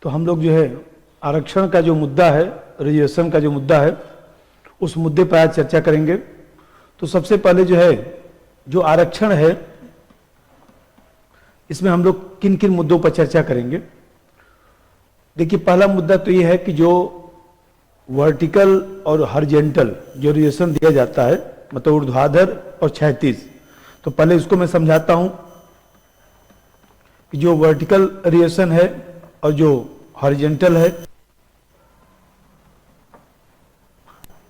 तो हम लोग जो है आरक्षण का जो मुद्दा है, रिजर्वेशन का जो मुद्दा है, उस मुद्दे पर आज चर्चा करेंगे। तो सबसे पहले जो है जो आरक्षण है, इसमें हम लोग किन किन मुद्दों पर चर्चा करेंगे। देखिए, पहला मुद्दा तो ये है कि जो वर्टिकल और हॉरिजॉन्टल जो रिजर्वेशन दिया जाता है, मतलब ऊर्ध्वाधर और क्षैतिज, तो पहले उसको मैं समझाता हूं कि जो वर्टिकल रिजर्वेशन है और जो हॉरिजॉन्टल है,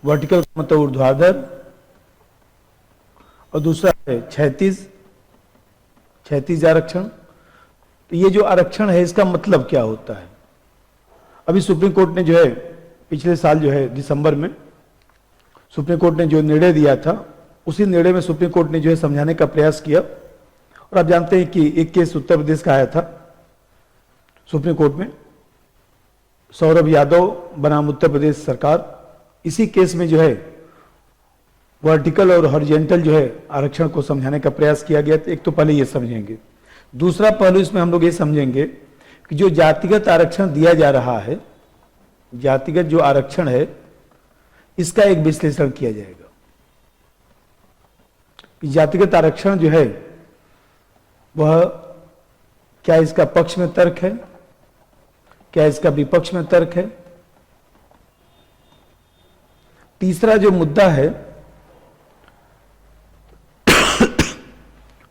वर्टिकल मतलब ऊर्ध्वाधर और दूसरा है क्षैतिज आरक्षण। तो ये जो आरक्षण है इसका मतलब क्या होता है। अभी सुप्रीम कोर्ट ने जो है पिछले साल जो है दिसंबर में सुप्रीम कोर्ट ने जो निर्णय दिया था, उसी निर्णय में सुप्रीम कोर्ट ने जो है समझाने का प्रयास किया। और आप जानते हैं कि एक केस उत्तर प्रदेश का आया था सुप्रीम कोर्ट में, सौरभ यादव बनाम उत्तर प्रदेश सरकार। इसी केस में जो है वर्टिकल और हॉरिजॉन्टल जो है आरक्षण को समझाने का प्रयास किया गया। तो एक तो पहले ये समझेंगे। दूसरा पहलू इसमें हम लोग ये समझेंगे कि जो जातिगत आरक्षण दिया जा रहा है, जातिगत जो आरक्षण है, इसका एक विश्लेषण किया जाएगा कि जातिगत आरक्षण जो है वह क्या इसका पक्ष में तर्क है, क्या इसका विपक्ष में तर्क है। तीसरा जो मुद्दा है,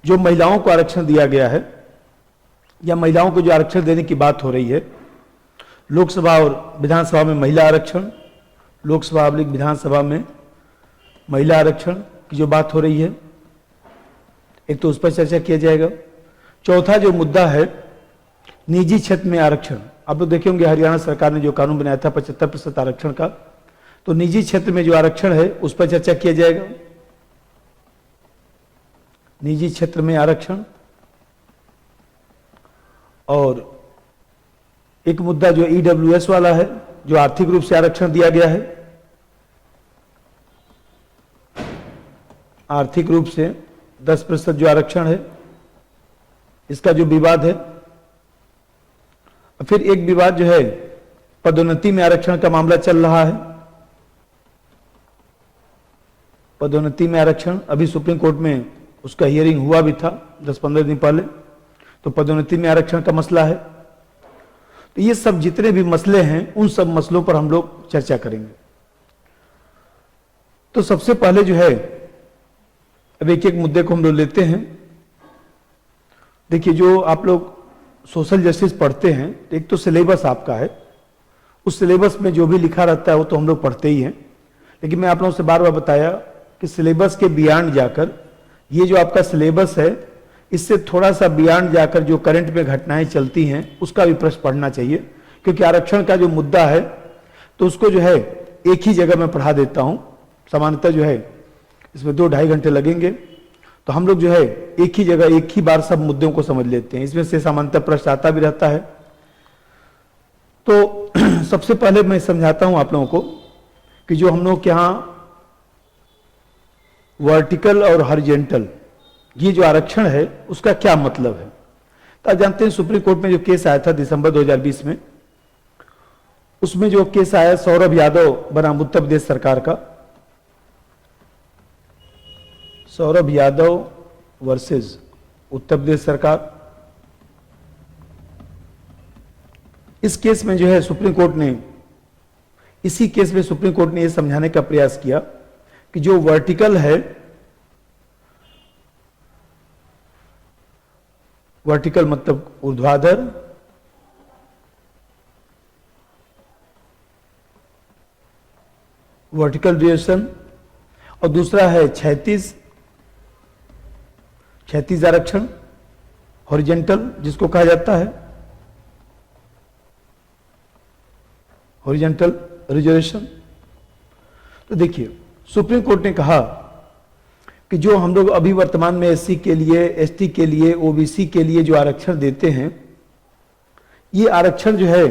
जो महिलाओं को आरक्षण दिया गया है या महिलाओं को जो आरक्षण देने की बात हो रही है, लोकसभा और विधानसभा में महिला आरक्षण, लोकसभा और विधानसभा में महिला आरक्षण की जो बात हो रही है, एक तो उस पर चर्चा किया जाएगा। चौथा जो मुद्दा है निजी क्षेत्र में आरक्षण। आप लोग देखे होंगे हरियाणा सरकार ने जो कानून बनाया था 75% आरक्षण का, तो निजी क्षेत्र में जो आरक्षण है उस पर चर्चा किया जाएगा। निजी क्षेत्र में आरक्षण। और एक मुद्दा जो ईडब्ल्यूएस वाला है, जो आर्थिक रूप से आरक्षण दिया गया है, आर्थिक रूप से 10% जो आरक्षण है, इसका जो विवाद है। फिर एक विवाद जो है पदोन्नति में आरक्षण का मामला चल रहा है। पदोन्नति में आरक्षण, अभी सुप्रीम कोर्ट में उसका हियरिंग हुआ भी था 10-15 दिन पहले। तो पदोन्नति में आरक्षण का मसला है। तो ये सब जितने भी मसले हैं, उन सब मसलों पर हम लोग चर्चा करेंगे। तो सबसे पहले जो है अब एक एक मुद्दे को हम लोग लेते हैं। देखिए, जो आप लोग सोशल जस्टिस पढ़ते हैं, एक तो सिलेबस आपका है, उस सिलेबस में जो भी लिखा रहता है वो तो हम लोग पढ़ते ही हैं। लेकिन मैं आप लोगों से बार बार बताया कि सिलेबस के बियॉन्ड जाकर, ये जो आपका सिलेबस है, इससे थोड़ा सा बियॉन्ड जाकर जो करंट में घटनाएं चलती हैं उसका भी प्रश्न पढ़ना चाहिए। क्योंकि आरक्षण का जो मुद्दा है तो उसको जो है एक ही जगह मैं पढ़ा देता हूं। सामान्यतः जो है इसमें 2-2.5 घंटे लगेंगे। तो हम लोग जो है एक ही जगह एक ही बार सब मुद्दों को समझ लेते हैं। इसमें से सामान्यतः प्रश्न आता भी रहता है। तो सबसे पहले मैं समझाता हूं आप लोगों को कि जो हम लोग के यहां वर्टिकल और हॉरिजॉन्टल ये जो आरक्षण है उसका क्या मतलब है। तो आप जानते हैं सुप्रीम कोर्ट में जो केस आया था दिसंबर 2020 में, उसमें जो केस आया सौरभ यादव बनाम उत्तर प्रदेश सरकार का, सौरभ यादव वर्सेस उत्तर प्रदेश सरकार। इस केस में जो है सुप्रीम कोर्ट ने, इसी केस में सुप्रीम कोर्ट ने यह समझाने का प्रयास किया कि जो वर्टिकल है, वर्टिकल मतलब ऊर्ध्वाधर, वर्टिकल रिजर्वेशन, और दूसरा है क्षैतिज आरक्षण, हॉरिजॉन्टल जिसको कहा जाता है, हॉरिजॉन्टल रिजर्वेशन। तो देखिए, सुप्रीम कोर्ट ने कहा कि जो हम लोग अभी वर्तमान में एससी के लिए, एसटी के लिए, ओबीसी के लिए जो आरक्षण देते हैं, ये आरक्षण जो है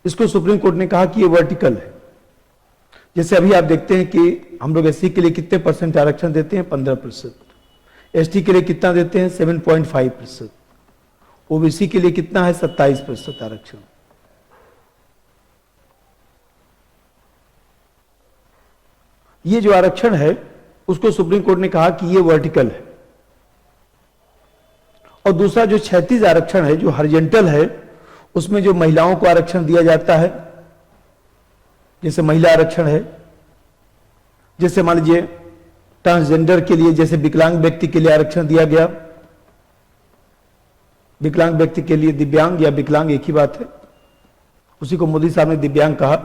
इसको सुप्रीम कोर्ट ने कहा कि ये वर्टिकल है। जैसे अभी आप देखते हैं कि हम लोग एससी के लिए कितने परसेंट आरक्षण देते हैं, 15%। एसटी के लिए कितना देते हैं, 7.5%। ओबीसी के लिए कितना है? 27% आरक्षण। ये जो आरक्षण है उसको सुप्रीम कोर्ट ने कहा कि ये वर्टिकल है, और दूसरा जो 36 आरक्षण है जो हॉरिजॉन्टल है, उसमें जो महिलाओं को आरक्षण दिया जाता है, जैसे महिला आरक्षण है, जैसे मान लीजिए ट्रांसजेंडर के लिए, जैसे विकलांग व्यक्ति के लिए आरक्षण दिया गया। विकलांग व्यक्ति के लिए दिव्यांग या विकलांग एक ही बात है, उसी को मोदी साहब ने दिव्यांग कहा।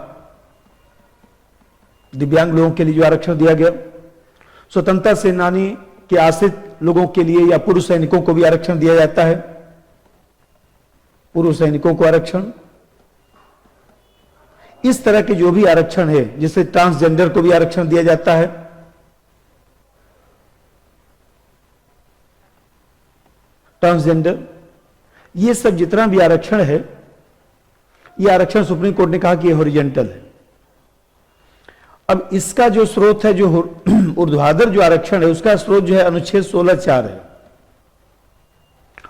दिव्यांग लोगों के लिए जो आरक्षण दिया गया, स्वतंत्रता सेनानी के आश्रित लोगों के लिए या पूर्व सैनिकों को भी आरक्षण दिया जाता है, पूर्व सैनिकों को आरक्षण। इस तरह के जो भी आरक्षण है, जैसे ट्रांसजेंडर को भी आरक्षण दिया जाता है, ट्रांसजेंडर, ये सब जितना भी आरक्षण है, ये आरक्षण सुप्रीम कोर्ट ने कहा कि ये हॉरिजॉन्टल है। अब इसका जो स्रोत है, जो ऊर्ध्वाधर जो आरक्षण है, उसका स्रोत जो है अनुच्छेद 16(4) है,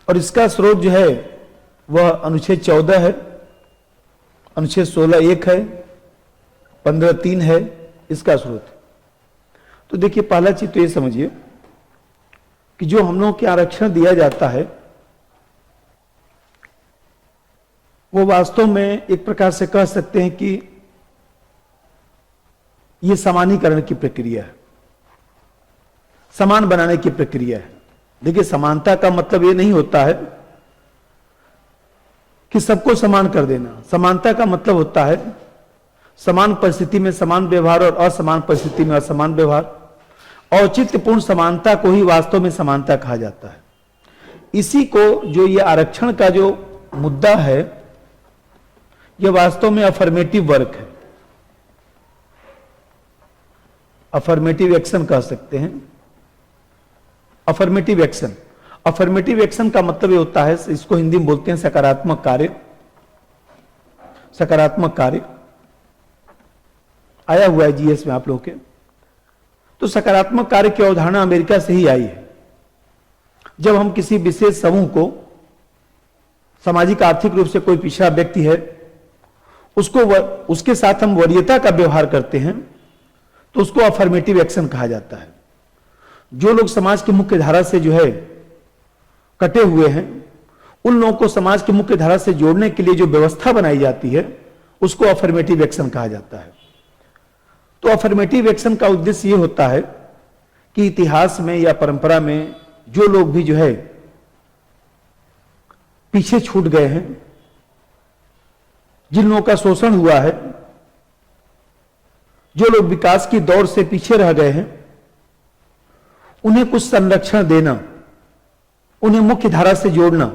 और इसका स्रोत जो है वह अनुच्छेद 14 है, अनुच्छेद 16(1) है, 15(3) है, इसका स्रोत। तो देखिए, पहला चीज तो ये समझिए कि जो हम लोगों के आरक्षण दिया जाता है वो वास्तव में एक प्रकार से कह सकते हैं कि ये समानीकरण की प्रक्रिया है, समान बनाने की प्रक्रिया है। देखिए, समानता का मतलब ये नहीं होता है कि सबको समान कर देना। समानता का मतलब होता है समान परिस्थिति में समान व्यवहार और असमान परिस्थिति में असमान व्यवहार। औचित्यपूर्ण समानता को ही वास्तव में समानता कहा जाता है। इसी को, जो ये आरक्षण का जो मुद्दा है, यह वास्तव में अफर्मेटिव वर्क है, अफर्मेटिव एक्शन कह सकते हैं। अफर्मेटिव एक्शन, अफर्मेटिव एक्शन का मतलब ये होता है, इसको हिंदी में बोलते हैं सकारात्मक कार्य। सकारात्मक कार्य आया हुआ है जीएस में आप लोगों के। तो सकारात्मक कार्य की अवधारणा अमेरिका से ही आई है। जब हम किसी विशेष समूह को, सामाजिक आर्थिक रूप से कोई पिछड़ा व्यक्ति है, उसके साथ हम वरीयता का व्यवहार करते हैं, तो उसको अफर्मेटिव एक्शन कहा जाता है। जो लोग समाज की मुख्य धारा से जो है कटे हुए हैं, उन लोगों को समाज की मुख्य धारा से जोड़ने के लिए जो व्यवस्था बनाई जाती है, उसको अफर्मेटिव एक्शन कहा जाता है। तो अफर्मेटिव एक्शन का उद्देश्य यह होता है कि इतिहास में या परंपरा में जो लोग भी जो है पीछे छूट गए हैं, जिन लोगों का शोषण हुआ है, जो लोग विकास की दौड़ से पीछे रह गए हैं, उन्हें कुछ संरक्षण देना, उन्हें मुख्य धारा से जोड़ना।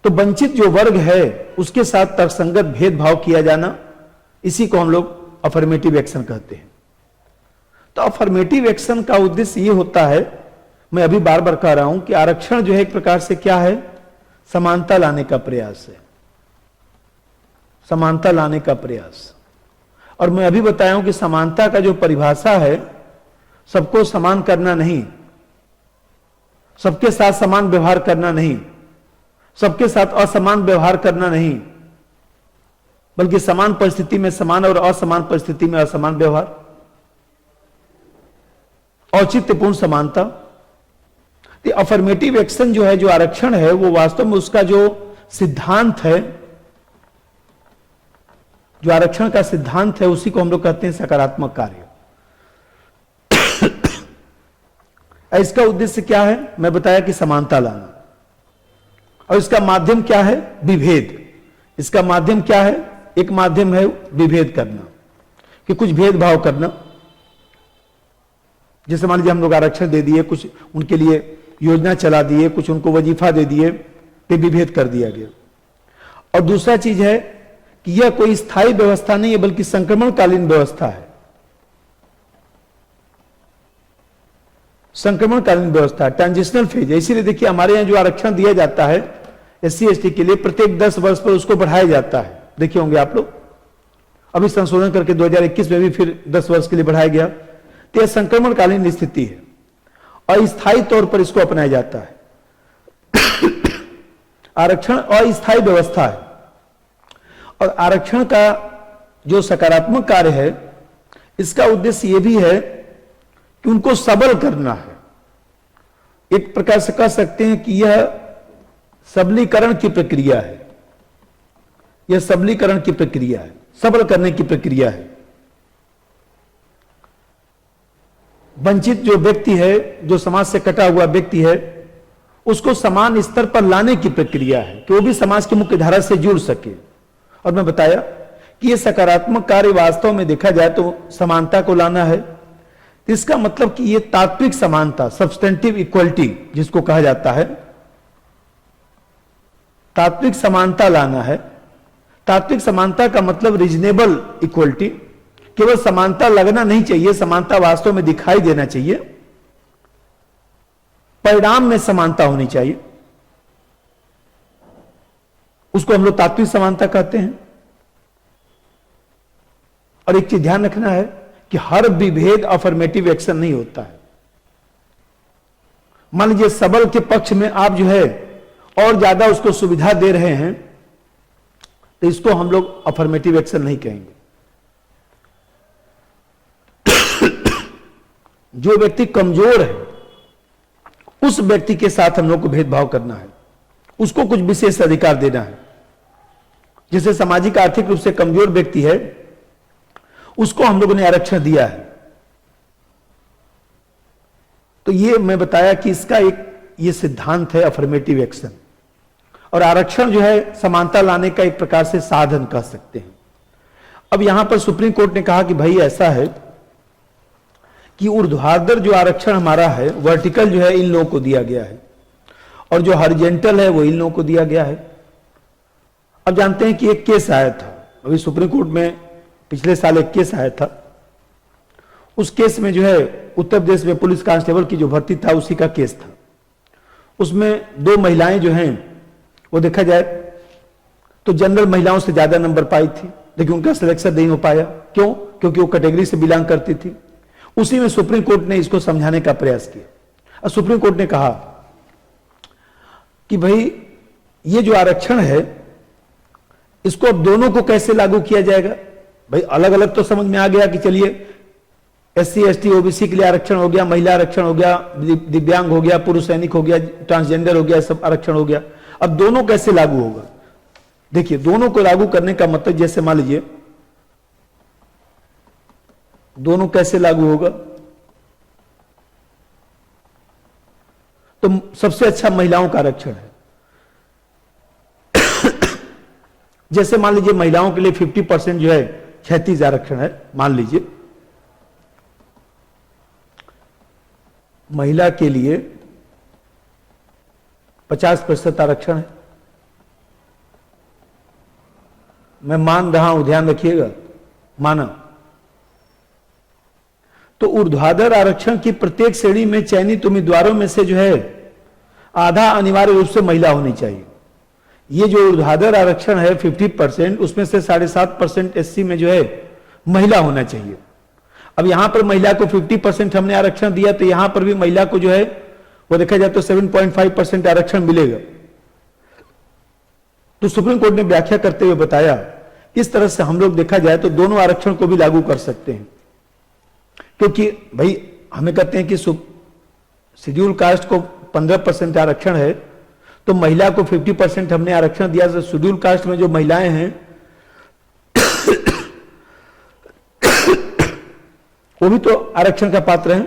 तो वंचित जो वर्ग है उसके साथ तर्कसंगत भेदभाव किया जाना, इसी को हम लोग अफर्मेटिव एक्शन कहते हैं। तो अफर्मेटिव एक्शन का उद्देश्य यह होता है, मैं अभी बार बार कह रहा हूं कि आरक्षण जो है एक प्रकार से क्या है, समानता लाने का प्रयास है, समानता लाने का प्रयास। और मैं अभी बताया हूं कि समानता का जो परिभाषा है, सबको समान करना नहीं, सबके साथ समान व्यवहार करना नहीं, सबके साथ असमान व्यवहार करना नहीं, बल्कि समान परिस्थिति में समान और असमान परिस्थिति में असमान व्यवहार, औचित्यपूर्ण समानता। तो अफर्मेटिव एक्शन जो है, जो आरक्षण है, वो वास्तव में उसका जो सिद्धांत है, जो आरक्षण का सिद्धांत है, उसी को हम लोग कहते हैं सकारात्मक कार्य। इसका उद्देश्य क्या है, मैं बताया कि समानता लाना, और इसका माध्यम क्या है, विभेद। इसका माध्यम क्या है, एक माध्यम है विभेद करना, कि कुछ भेदभाव करना। जैसे मान लीजिए हम लोग आरक्षण दे दिए, कुछ उनके लिए योजना चला दिए, कुछ उनको वजीफा दे दिए, पे विभेद कर दिया गया। और दूसरा चीज है कि यह कोई स्थायी व्यवस्था नहीं है, बल्कि संक्रमणकालीन व्यवस्था है, संक्रमणकालीन व्यवस्था, ट्रांजिशनल फेज है। इसीलिए देखिए, हमारे यहां जो आरक्षण दिया जाता है एससी एसटी के लिए, प्रत्येक 10 वर्ष पर उसको बढ़ाया जाता है। देखे होंगे आप लोग, अभी संशोधन करके 2021 में भी फिर 10 वर्ष के लिए बढ़ाया गया। तो यह संक्रमणकालीन स्थिति है और स्थायी तौर पर इसको अपनाया जाता है। आरक्षण अस्थायी व्यवस्था है और आरक्षण का जो सकारात्मक कार्य है, इसका उद्देश्य यह भी है कि उनको सबल करना है। एक प्रकार से कह सकते हैं कि यह सबलीकरण की प्रक्रिया है, यह सबलीकरण की प्रक्रिया है, सबल करने की प्रक्रिया है। वंचित जो व्यक्ति है, जो समाज से कटा हुआ व्यक्ति है, उसको समान स्तर पर लाने की प्रक्रिया है कि वो भी समाज की मुख्य धारा से जुड़ सके। और मैं बताया कि यह सकारात्मक कार्य वास्तव में देखा जाए तो समानता को लाना है। इसका मतलब कि यह तात्विक समानता, सब्सटेंटिव इक्वलिटी जिसको कहा जाता है, तात्विक समानता लाना है। तात्विक समानता का मतलब रीजनेबल इक्वलिटी, केवल समानता लगना नहीं चाहिए, समानता वास्तव में दिखाई देना चाहिए, परिणाम में समानता होनी चाहिए, उसको हम लोग तात्विक समानता कहते हैं। और एक चीज ध्यान रखना है कि हर विभेद अफर्मेटिव एक्शन नहीं होता है। मान लीजिए सबल के पक्ष में आप जो है और ज्यादा उसको सुविधा दे रहे हैं, तो इसको हम लोग अफर्मेटिव एक्शन नहीं कहेंगे। जो व्यक्ति कमजोर है, उस व्यक्ति के साथ हम लोग को भेदभाव करना है, उसको कुछ विशेष अधिकार देना है। जैसे सामाजिक आर्थिक रूप से कमजोर व्यक्ति है, उसको हम लोगों ने आरक्षण दिया है। तो ये मैं बताया कि इसका एक ये सिद्धांत है अफर्मेटिव एक्शन। और आरक्षण जो है समानता लाने का एक प्रकार से साधन कह सकते हैं। अब यहां पर सुप्रीम कोर्ट ने कहा कि भाई ऐसा है कि ऊर्ध्वाधर जो आरक्षण हमारा है, वर्टिकल जो है इन लोगों को दिया गया है, और जो हॉरिजॉन्टल है वो इन लोगों को दिया गया है। अब जानते हैं कि एक केस आया था अभी सुप्रीम कोर्ट में, पिछले साल एक केस आया था। उस केस में जो है उत्तर प्रदेश में पुलिस कांस्टेबल की जो भर्ती था उसी का केस था। उसमें 2 महिलाएं जो हैं वो देखा जाए तो जनरल महिलाओं से ज्यादा नंबर पाई थी, लेकिन उनका सिलेक्शन नहीं हो पाया। क्यों? क्योंकि वो कैटेगरी से बिलोंग करती थी। उसी में सुप्रीम कोर्ट ने इसको समझाने का प्रयास किया और सुप्रीम कोर्ट ने कहा कि भाई ये जो आरक्षण है इसको अब दोनों को कैसे लागू किया जाएगा। भाई अलग अलग तो समझ में आ गया कि चलिए SC ST OBC के लिए आरक्षण हो गया, महिला आरक्षण हो गया, दिव्यांग हो गया, पुरुष सैनिक हो गया, ट्रांसजेंडर हो गया, सब आरक्षण हो गया। अब दोनों कैसे लागू होगा? देखिए दोनों को लागू करने का मतलब, जैसे मान लीजिए दोनों कैसे लागू होगा, तो सबसे अच्छा महिलाओं का आरक्षण है। जैसे मान लीजिए महिलाओं के लिए 50% जो है क्षैतिज आरक्षण है, मान लीजिए महिला के लिए 50% आरक्षण है। मैं मान रहा हूं, ध्यान रखिएगा, माना। तो ऊर्ध्वाधर आरक्षण की प्रत्येक श्रेणी में चयनित उम्मीदवारों में से जो है आधा अनिवार्य रूप से महिला होनी चाहिए। ये जो ऊर्ध्वाधर आरक्षण है 50%, उसमें से 7.5% SC में जो है महिला होना चाहिए। अब यहां पर महिला को 50% हमने आरक्षण दिया, तो यहां पर भी महिला को जो है वो देखा जाए तो 7.5% आरक्षण मिलेगा। तो सुप्रीम कोर्ट ने व्याख्या करते हुए बताया इस तरह से हम लोग देखा जाए तो दोनों आरक्षण को भी लागू कर सकते हैं, क्योंकि भाई हमें कहते हैं कि शेड्यूल कास्ट को 15% आरक्षण है, तो महिला को 50% हमने आरक्षण दिया। तो शेड्यूल कास्ट में जो महिलाएं हैं वो भी तो आरक्षण का पात्र हैं।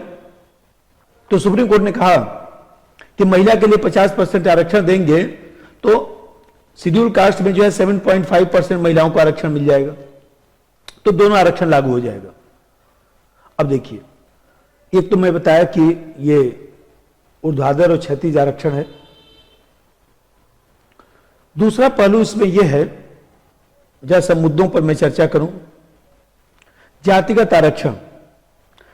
तो सुप्रीम कोर्ट ने कहा कि महिला के लिए 50% आरक्षण देंगे तो शेड्यूल कास्ट में जो है 7.5% महिलाओं को आरक्षण मिल जाएगा, तो दोनों आरक्षण लागू हो जाएगा। अब देखिए, एक तो मैं बताया कि ये ऊर्ध्वाधर और क्षैतिज आरक्षण है। दूसरा पहलू इसमें यह है, जैसे मुद्दों पर मैं चर्चा करूं, जातिगत आरक्षण।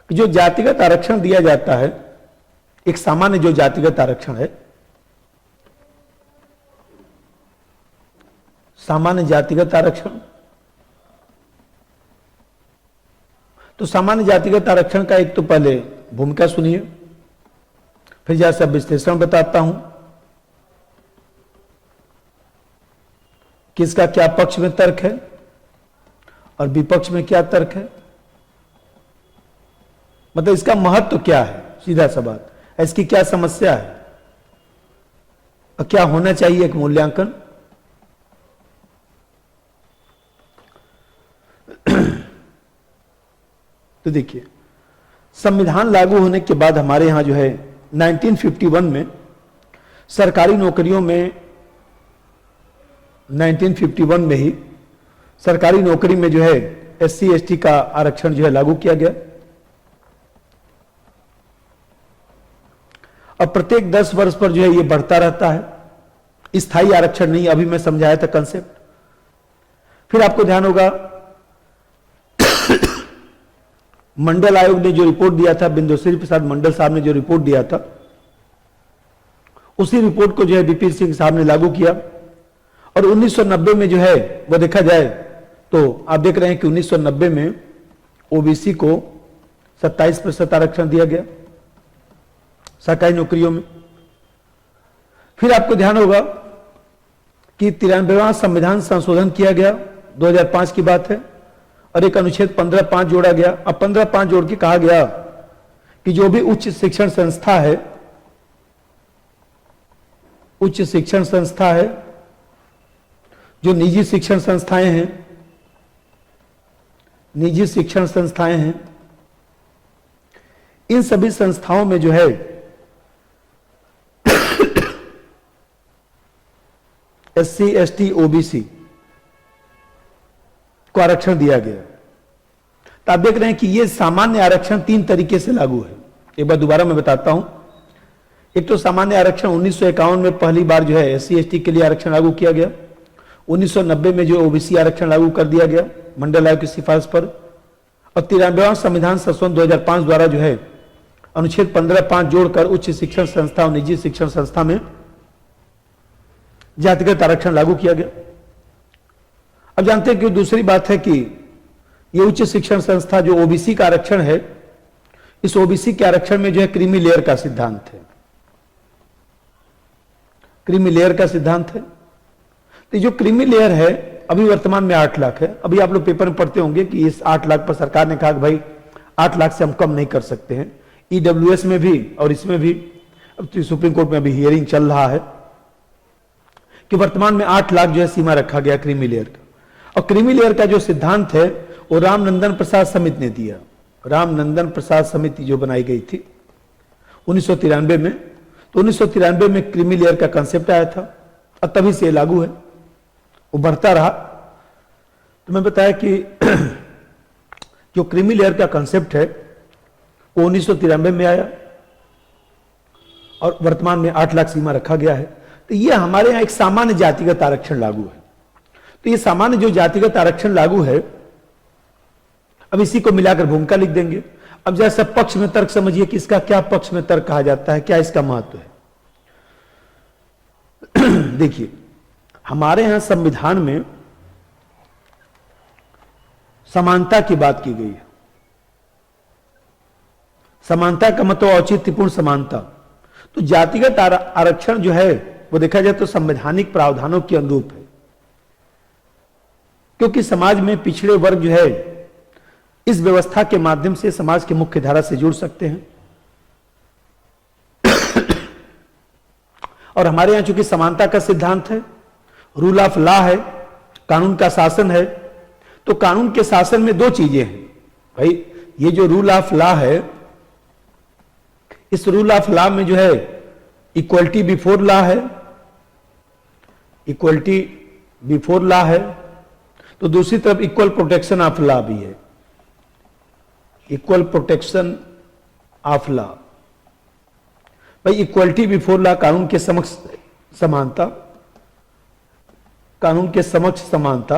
जो जातिगत आरक्षण दिया जाता है, एक सामान्य जो जातिगत आरक्षण है, सामान्य जातिगत आरक्षण, तो सामान्य जातिगत आरक्षण का एक तो पहले भूमिका सुनिए, फिर जैसा विश्लेषण बताता हूं। किसका क्या पक्ष में तर्क है और विपक्ष में क्या तर्क है, मतलब इसका महत्व क्या है, सीधा सा बात, इसकी क्या समस्या है और क्या होना चाहिए एक मूल्यांकन। तो देखिए, संविधान लागू होने के बाद हमारे यहां जो है 1951 में सरकारी नौकरियों में 1951 में ही सरकारी नौकरी में जो है एससी एसटी का आरक्षण जो है लागू किया गया। अब प्रत्येक 10 वर्ष पर जो है ये बढ़ता रहता है, स्थायी आरक्षण नहीं, अभी मैं समझाया था कंसेप्ट। फिर आपको ध्यान होगा मंडल आयोग ने जो रिपोर्ट दिया था, बिंदुश्री प्रसाद मंडल साहब ने जो रिपोर्ट दिया था, उसी रिपोर्ट को जो है बीपी सिंह साहब ने लागू किया। और 1990 में जो है वो देखा जाए तो आप देख रहे हैं कि 1990 में ओबीसी को 27% आरक्षण दिया गया सरकारी नौकरियों में। फिर आपको ध्यान होगा कि 93वां संविधान संशोधन किया गया, 2005 की बात है, और एक अनुच्छेद 15(5) जोड़ा गया। अब 15(5) जोड़ के कहा गया कि जो भी उच्च शिक्षण संस्था है, उच्च शिक्षण संस्था है, जो निजी शिक्षण संस्थाएं हैं, निजी शिक्षण संस्थाएं हैं, इन सभी संस्थाओं में जो है एससी एसटी ओबीसी को आरक्षण दिया गया। तो आप देख रहे हैं कि यह सामान्य आरक्षण 3 तरीके से लागू है। एक बार दोबारा मैं बताता हूं। एक तो सामान्य आरक्षण 1951 में पहली बार जो है एससी एसटी के लिए आरक्षण लागू किया गया। 1990 में जो ओबीसी आरक्षण लागू कर दिया गया मंडल आयोग की सिफारिश पर। और 93वां संविधान संशोधन 2005 द्वारा जो है अनुच्छेद 15(5) जोड़कर उच्च शिक्षण संस्था और निजी शिक्षण संस्था में जातिगत आरक्षण लागू किया गया। अब जानते हैं कि दूसरी बात है कि ये उच्च शिक्षण संस्था जो ओबीसी का आरक्षण है, इस ओबीसी के आरक्षण में जो है क्रीमी लेयर का सिद्धांत है, क्रीमी लेयर का सिद्धांत है। तो जो क्रीमी लेयर है अभी वर्तमान में 8 लाख है। अभी आप लोग पेपर में पढ़ते होंगे कि इस 8 लाख पर सरकार ने कहा कि भाई 8 लाख से हम कम नहीं कर सकते हैं। ईडब्ल्यूएस में भी और इसमें भी अब तो सुप्रीम कोर्ट में अभी हियरिंग चल रहा है कि वर्तमान में 8 लाख जो है सीमा रखा गया क्रीमी लेयर का। और क्रीमी लेयर का जो सिद्धांत है वो रामनंदन प्रसाद समिति ने दिया। रामनंदन प्रसाद समिति जो बनाई गई थी 1993 में, तो 1993 में क्रीमी लेयर का कंसेप्ट आया था और तभी से लागू है, वो बढ़ता रहा। तो मैं बताया कि जो क्रीमी लेयर का कंसेप्ट है वो 1993 में आया और वर्तमान में 8 लाख सीमा रखा गया है। तो ये हमारे यहां एक सामान्य जातिगत आरक्षण लागू है। तो ये सामान्य जो जातिगत आरक्षण लागू है, अब इसी को मिलाकर भूमिका लिख देंगे। अब जरा सब पक्ष में तर्क समझिए कि इसका क्या पक्ष में तर्क कहा जाता है, क्या इसका महत्व है। देखिए, हमारे यहां संविधान में समानता की बात की गई है। समानता का मतलब औचित्यपूर्ण समानता। तो जातिगत आरक्षण जो है वो देखा जाए तो संवैधानिक प्रावधानों के अनुरूप है, क्योंकि समाज में पिछड़े वर्ग जो है इस व्यवस्था के माध्यम से समाज की मुख्य धारा से जुड़ सकते हैं। और हमारे यहां चूंकि समानता का सिद्धांत है, रूल ऑफ लॉ है, कानून का शासन है, तो कानून के शासन में 2 चीजें हैं भाई। ये जो रूल ऑफ लॉ है, इस रूल ऑफ लॉ में जो है इक्वलिटी बिफोर लॉ है, इक्वलिटी बिफोर लॉ है, तो दूसरी तरफ इक्वल प्रोटेक्शन ऑफ लॉ भी है, इक्वल प्रोटेक्शन ऑफ लॉ। भाई इक्वलिटी बिफोर लॉ, कानून के समक्ष समानता, कानून के समक्ष समानता,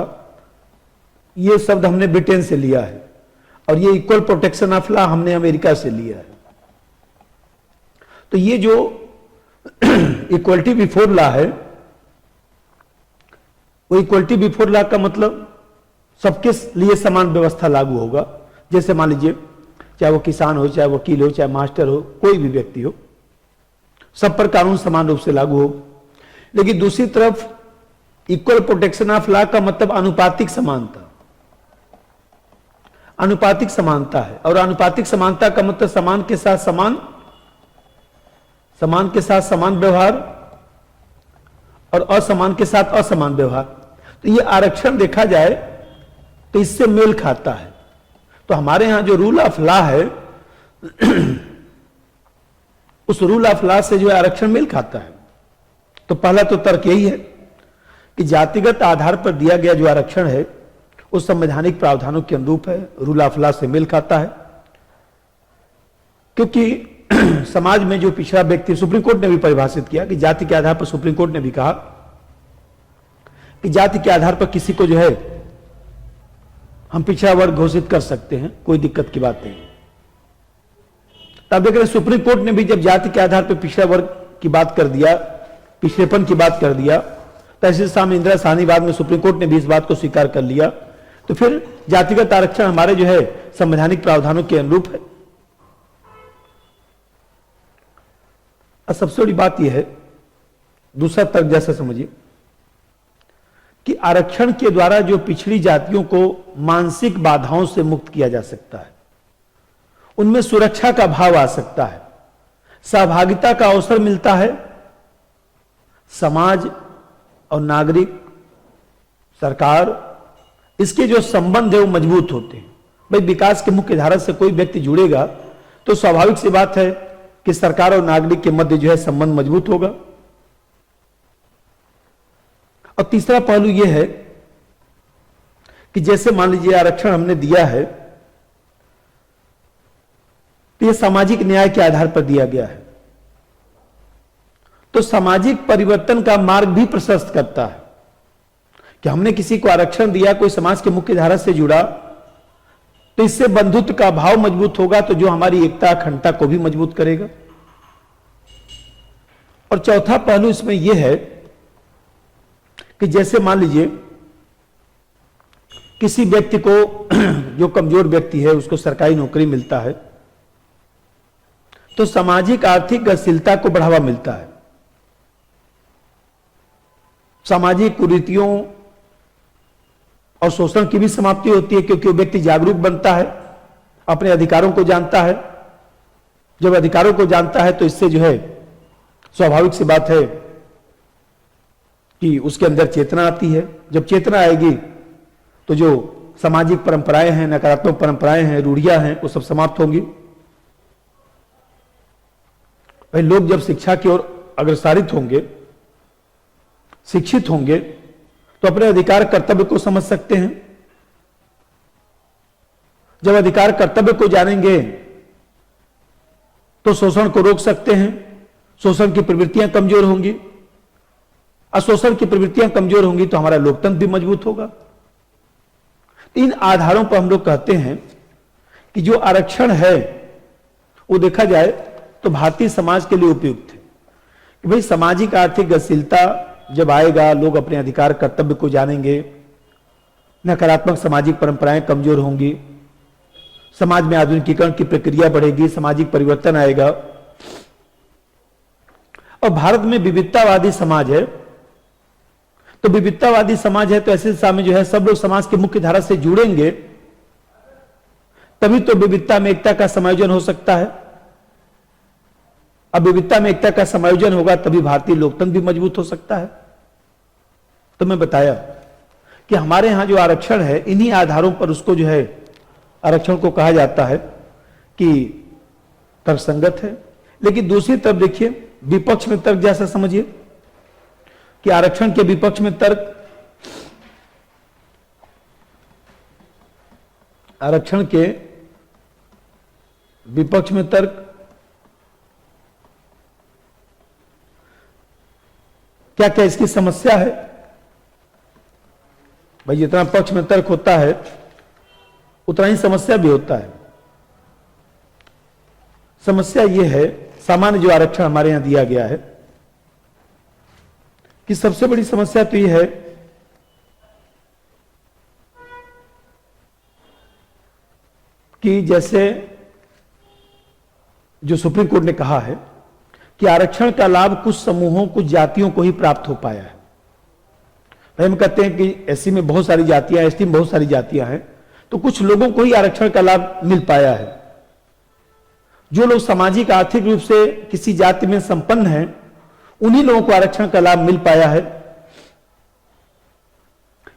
ये शब्द हमने ब्रिटेन से लिया है, और ये इक्वल प्रोटेक्शन ऑफ लॉ हमने अमेरिका से लिया है। तो ये जो इक्वलिटी बिफोर लॉ है, वो इक्वलिटी बिफोर लॉ का मतलब सबके लिए समान व्यवस्था लागू होगा। जैसे मान लीजिए, चाहे वो किसान हो, चाहे वकील हो, चाहे मास्टर हो, कोई भी व्यक्ति हो, सब पर कानून समान रूप से लागू हो। लेकिन दूसरी तरफ इक्वल प्रोटेक्शन ऑफ लॉ का मतलब अनुपातिक समानता, अनुपातिक समानता है। और अनुपातिक समानता का मतलब समान के साथ समान, समान के साथ समान व्यवहार और असमान के साथ असमान व्यवहार। तो ये आरक्षण देखा जाए तो इससे मेल खाता है। तो हमारे यहां जो रूल ऑफ लॉ है उस रूल ऑफ लॉ से जो है आरक्षण मेल खाता है। तो पहला तो तर्क यही है कि जातिगत आधार पर दिया गया जो आरक्षण है उस संवैधानिक प्रावधानों के अनुरूप है, रूल ऑफ लॉ से मेल खाता है। क्योंकि समाज में जो पिछड़ा व्यक्ति, सुप्रीम कोर्ट ने भी परिभाषित किया कि जाति के आधार पर, सुप्रीम कोर्ट ने भी कहा कि जाति के आधार पर किसी को जो है हम पिछड़ा वर्ग घोषित कर सकते हैं, कोई दिक्कत की बात नहीं। तब देख रहे सुप्रीम कोर्ट ने भी जब जाति के आधार पर पिछड़ा वर्ग की बात कर दिया, पिछड़ेपन की बात कर दिया, तहसील साहब इंदिरा साहनीवाद में सुप्रीम कोर्ट ने भी इस बात को स्वीकार कर लिया। तो फिर जातिगत आरक्षण हमारे जो है संवैधानिक प्रावधानों के अनुरूप है। और सबसे बड़ी बात यह है, दूसरा तर्क जैसा समझिए कि आरक्षण के द्वारा जो पिछड़ी जातियों को मानसिक बाधाओं से मुक्त किया जा सकता है, उनमें सुरक्षा का भाव आ सकता है, सहभागिता का अवसर मिलता है, समाज और नागरिक, सरकार, इसके जो संबंध है वो मजबूत होते हैं। भाई विकास के मुख्य धारा से कोई व्यक्ति जुड़ेगा तो स्वाभाविक सी बात है कि सरकार और नागरिक के मध्य जो है संबंध मजबूत होगा। और तीसरा पहलू यह है कि जैसे मान लीजिए आरक्षण हमने दिया है तो यह सामाजिक न्याय के आधार पर दिया गया है, तो सामाजिक परिवर्तन का मार्ग भी प्रशस्त करता है कि हमने किसी को आरक्षण दिया, कोई समाज के मुख्य धारा से जुड़ा, तो इससे बंधुत्व का भाव मजबूत होगा, तो जो हमारी एकता अखंडता को भी मजबूत करेगा। और चौथा पहलू इसमें यह है कि जैसे मान लीजिए किसी व्यक्ति को जो कमजोर व्यक्ति है उसको सरकारी नौकरी मिलता है तो सामाजिक आर्थिक गतिशीलता को बढ़ावा मिलता है, सामाजिक कुरीतियों और शोषण की भी समाप्ति होती है, क्योंकि वो व्यक्ति जागरूक बनता है, अपने अधिकारों को जानता है। जब अधिकारों को जानता है तो इससे जो है स्वाभाविक सी बात है कि उसके अंदर चेतना आती है। जब चेतना आएगी तो जो सामाजिक परंपराएं हैं, नकारात्मक परंपराएं हैं, रूढ़ियां हैं, वो सब समाप्त होंगी। भाई लोग जब शिक्षा की ओर अग्रसारित होंगे, शिक्षित होंगे, तो अपने अधिकार कर्तव्य को समझ सकते हैं। जब अधिकार कर्तव्य को जानेंगे तो शोषण को रोक सकते हैं, शोषण की प्रवृत्तियां कमजोर होंगी, अशोषण की प्रवृत्तियां कमजोर होंगी तो हमारा लोकतंत्र भी मजबूत होगा। इन आधारों पर हम लोग कहते हैं कि जो आरक्षण है वो देखा जाए तो भारतीय समाज के लिए उपयुक्त है कि भाई सामाजिक आर्थिक गतिशीलता जब आएगा, लोग अपने अधिकार कर्तव्य को जानेंगे, नकारात्मक सामाजिक परंपराएं कमजोर होंगी, समाज में आधुनिकीकरण की प्रक्रिया बढ़ेगी, सामाजिक परिवर्तन आएगा। और भारत में विविधतावादी समाज है, तो विविधतावादी समाज है तो ऐसे समय जो है सब लोग समाज के मुख्य धारा से जुड़ेंगे, तभी तो विविधता में एकता का समायोजन हो सकता है। अब विविधता में एकता का समायोजन होगा तभी भारतीय लोकतंत्र भी मजबूत हो सकता है। तो मैं बताया कि हमारे यहां जो आरक्षण है इन्हीं आधारों पर उसको जो है आरक्षण को कहा जाता है कि तर्कसंगत है। लेकिन दूसरी तरफ देखिए विपक्ष में तर्क जैसा समझिए कि आरक्षण के विपक्ष में तर्क, आरक्षण के विपक्ष में तर्क क्या क्या इसकी समस्या है। भाई जितना पक्ष में तर्क होता है उतना ही समस्या भी होता है। समस्या यह है, सामान्य जो आरक्षण हमारे यहां दिया गया है, कि सबसे बड़ी समस्या तो यह है कि जैसे जो सुप्रीम कोर्ट ने कहा है कि आरक्षण का लाभ कुछ समूहों, कुछ जातियों को ही प्राप्त हो पाया है। हम कहते हैं कि एससी में बहुत सारी जातियां, एसटी में बहुत सारी जातियां हैं, तो कुछ लोगों को ही आरक्षण का लाभ मिल पाया है। जो लोग सामाजिक आर्थिक रूप से किसी जाति में संपन्न हैं, उन्हीं लोगों को आरक्षण का लाभ मिल पाया है।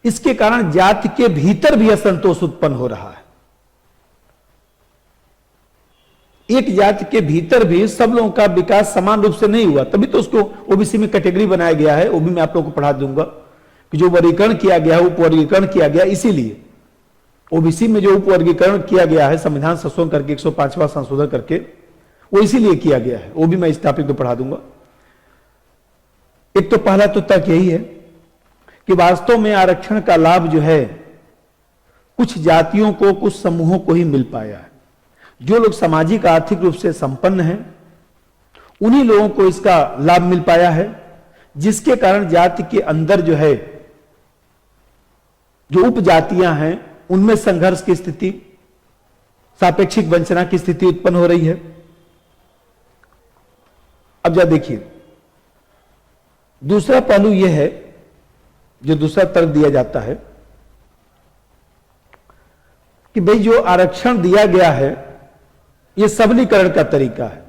इसके कारण जाति के भीतर भी असंतोष उत्पन्न हो रहा है। एक जाति के भीतर भी सब लोगों का विकास समान रूप से नहीं हुआ, तभी तो उसको ओबीसी में कैटेगरी बनाया गया है। वो भी मैं आप लोगों को पढ़ा दूंगा कि जो वर्गीकरण किया गया है, उपवर्गीकरण किया गया, इसीलिए ओबीसी में जो उपवर्गीकरण किया गया है संविधान संशोधन करके, 105वां संशोधन करके, वो इसीलिए किया गया है। वो भी मैं इस टॉपिक पे पढ़ा दूंगा। एक तो पहला तो तर्क यही है कि वास्तव में आरक्षण का लाभ जो है कुछ जातियों को, कुछ समूहों को ही मिल पाया है। जो लोग सामाजिक आर्थिक रूप से संपन्न हैं, उन्हीं लोगों को इसका लाभ मिल पाया है, जिसके कारण जाति के अंदर जो है, जो उपजातियां हैं, उनमें संघर्ष की स्थिति, सापेक्षिक वंचना की स्थिति उत्पन्न हो रही है। अब जरा देखिए, दूसरा पहलू यह है, जो दूसरा तर्क दिया जाता है कि भाई जो आरक्षण दिया गया है, यह सबलीकरण का तरीका है,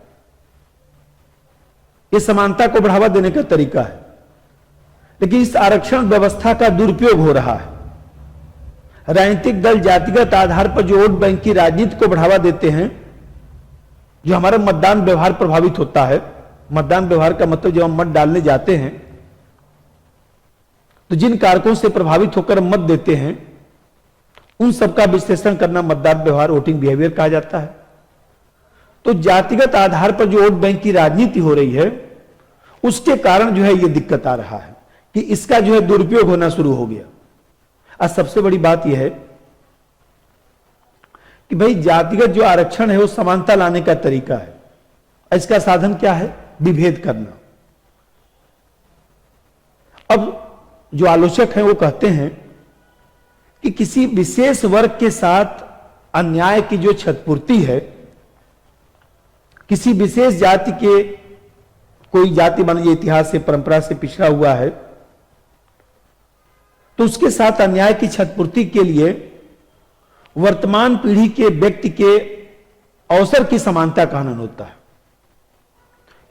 यह समानता को बढ़ावा देने का तरीका है। लेकिन इस आरक्षण व्यवस्था का दुरुपयोग हो रहा है। राजनीतिक दल जातिगत आधार पर जो वोट बैंक की राजनीति को बढ़ावा देते हैं, जो हमारा मतदान व्यवहार प्रभावित होता है। मतदान व्यवहार का मतलब जब हम मत डालने जाते हैं तो जिन कारकों से प्रभावित होकर मत देते हैं, उन सबका विश्लेषण करना मतदान व्यवहार, वोटिंग बिहेवियर कहा जाता है। तो जातिगत आधार पर जो वोट बैंक की राजनीति हो रही है, उसके कारण जो है यह दिक्कत आ रहा है कि इसका जो है दुरुपयोग होना शुरू हो गया। आज सबसे बड़ी बात यह है कि भाई जातिगत जो आरक्षण है वो समानता लाने का तरीका है। इसका साधन क्या है? विभेद करना। अब जो आलोचक हैं वो कहते हैं कि किसी विशेष वर्ग के साथ अन्याय की जो क्षतिपूर्ति है, किसी विशेष जाति के, कोई जाति मान लीजिए इतिहास से, परंपरा से पिछड़ा हुआ है, तो उसके साथ अन्याय की क्षतिपूर्ति के लिए वर्तमान पीढ़ी के व्यक्ति के अवसर की समानता का हनन होता है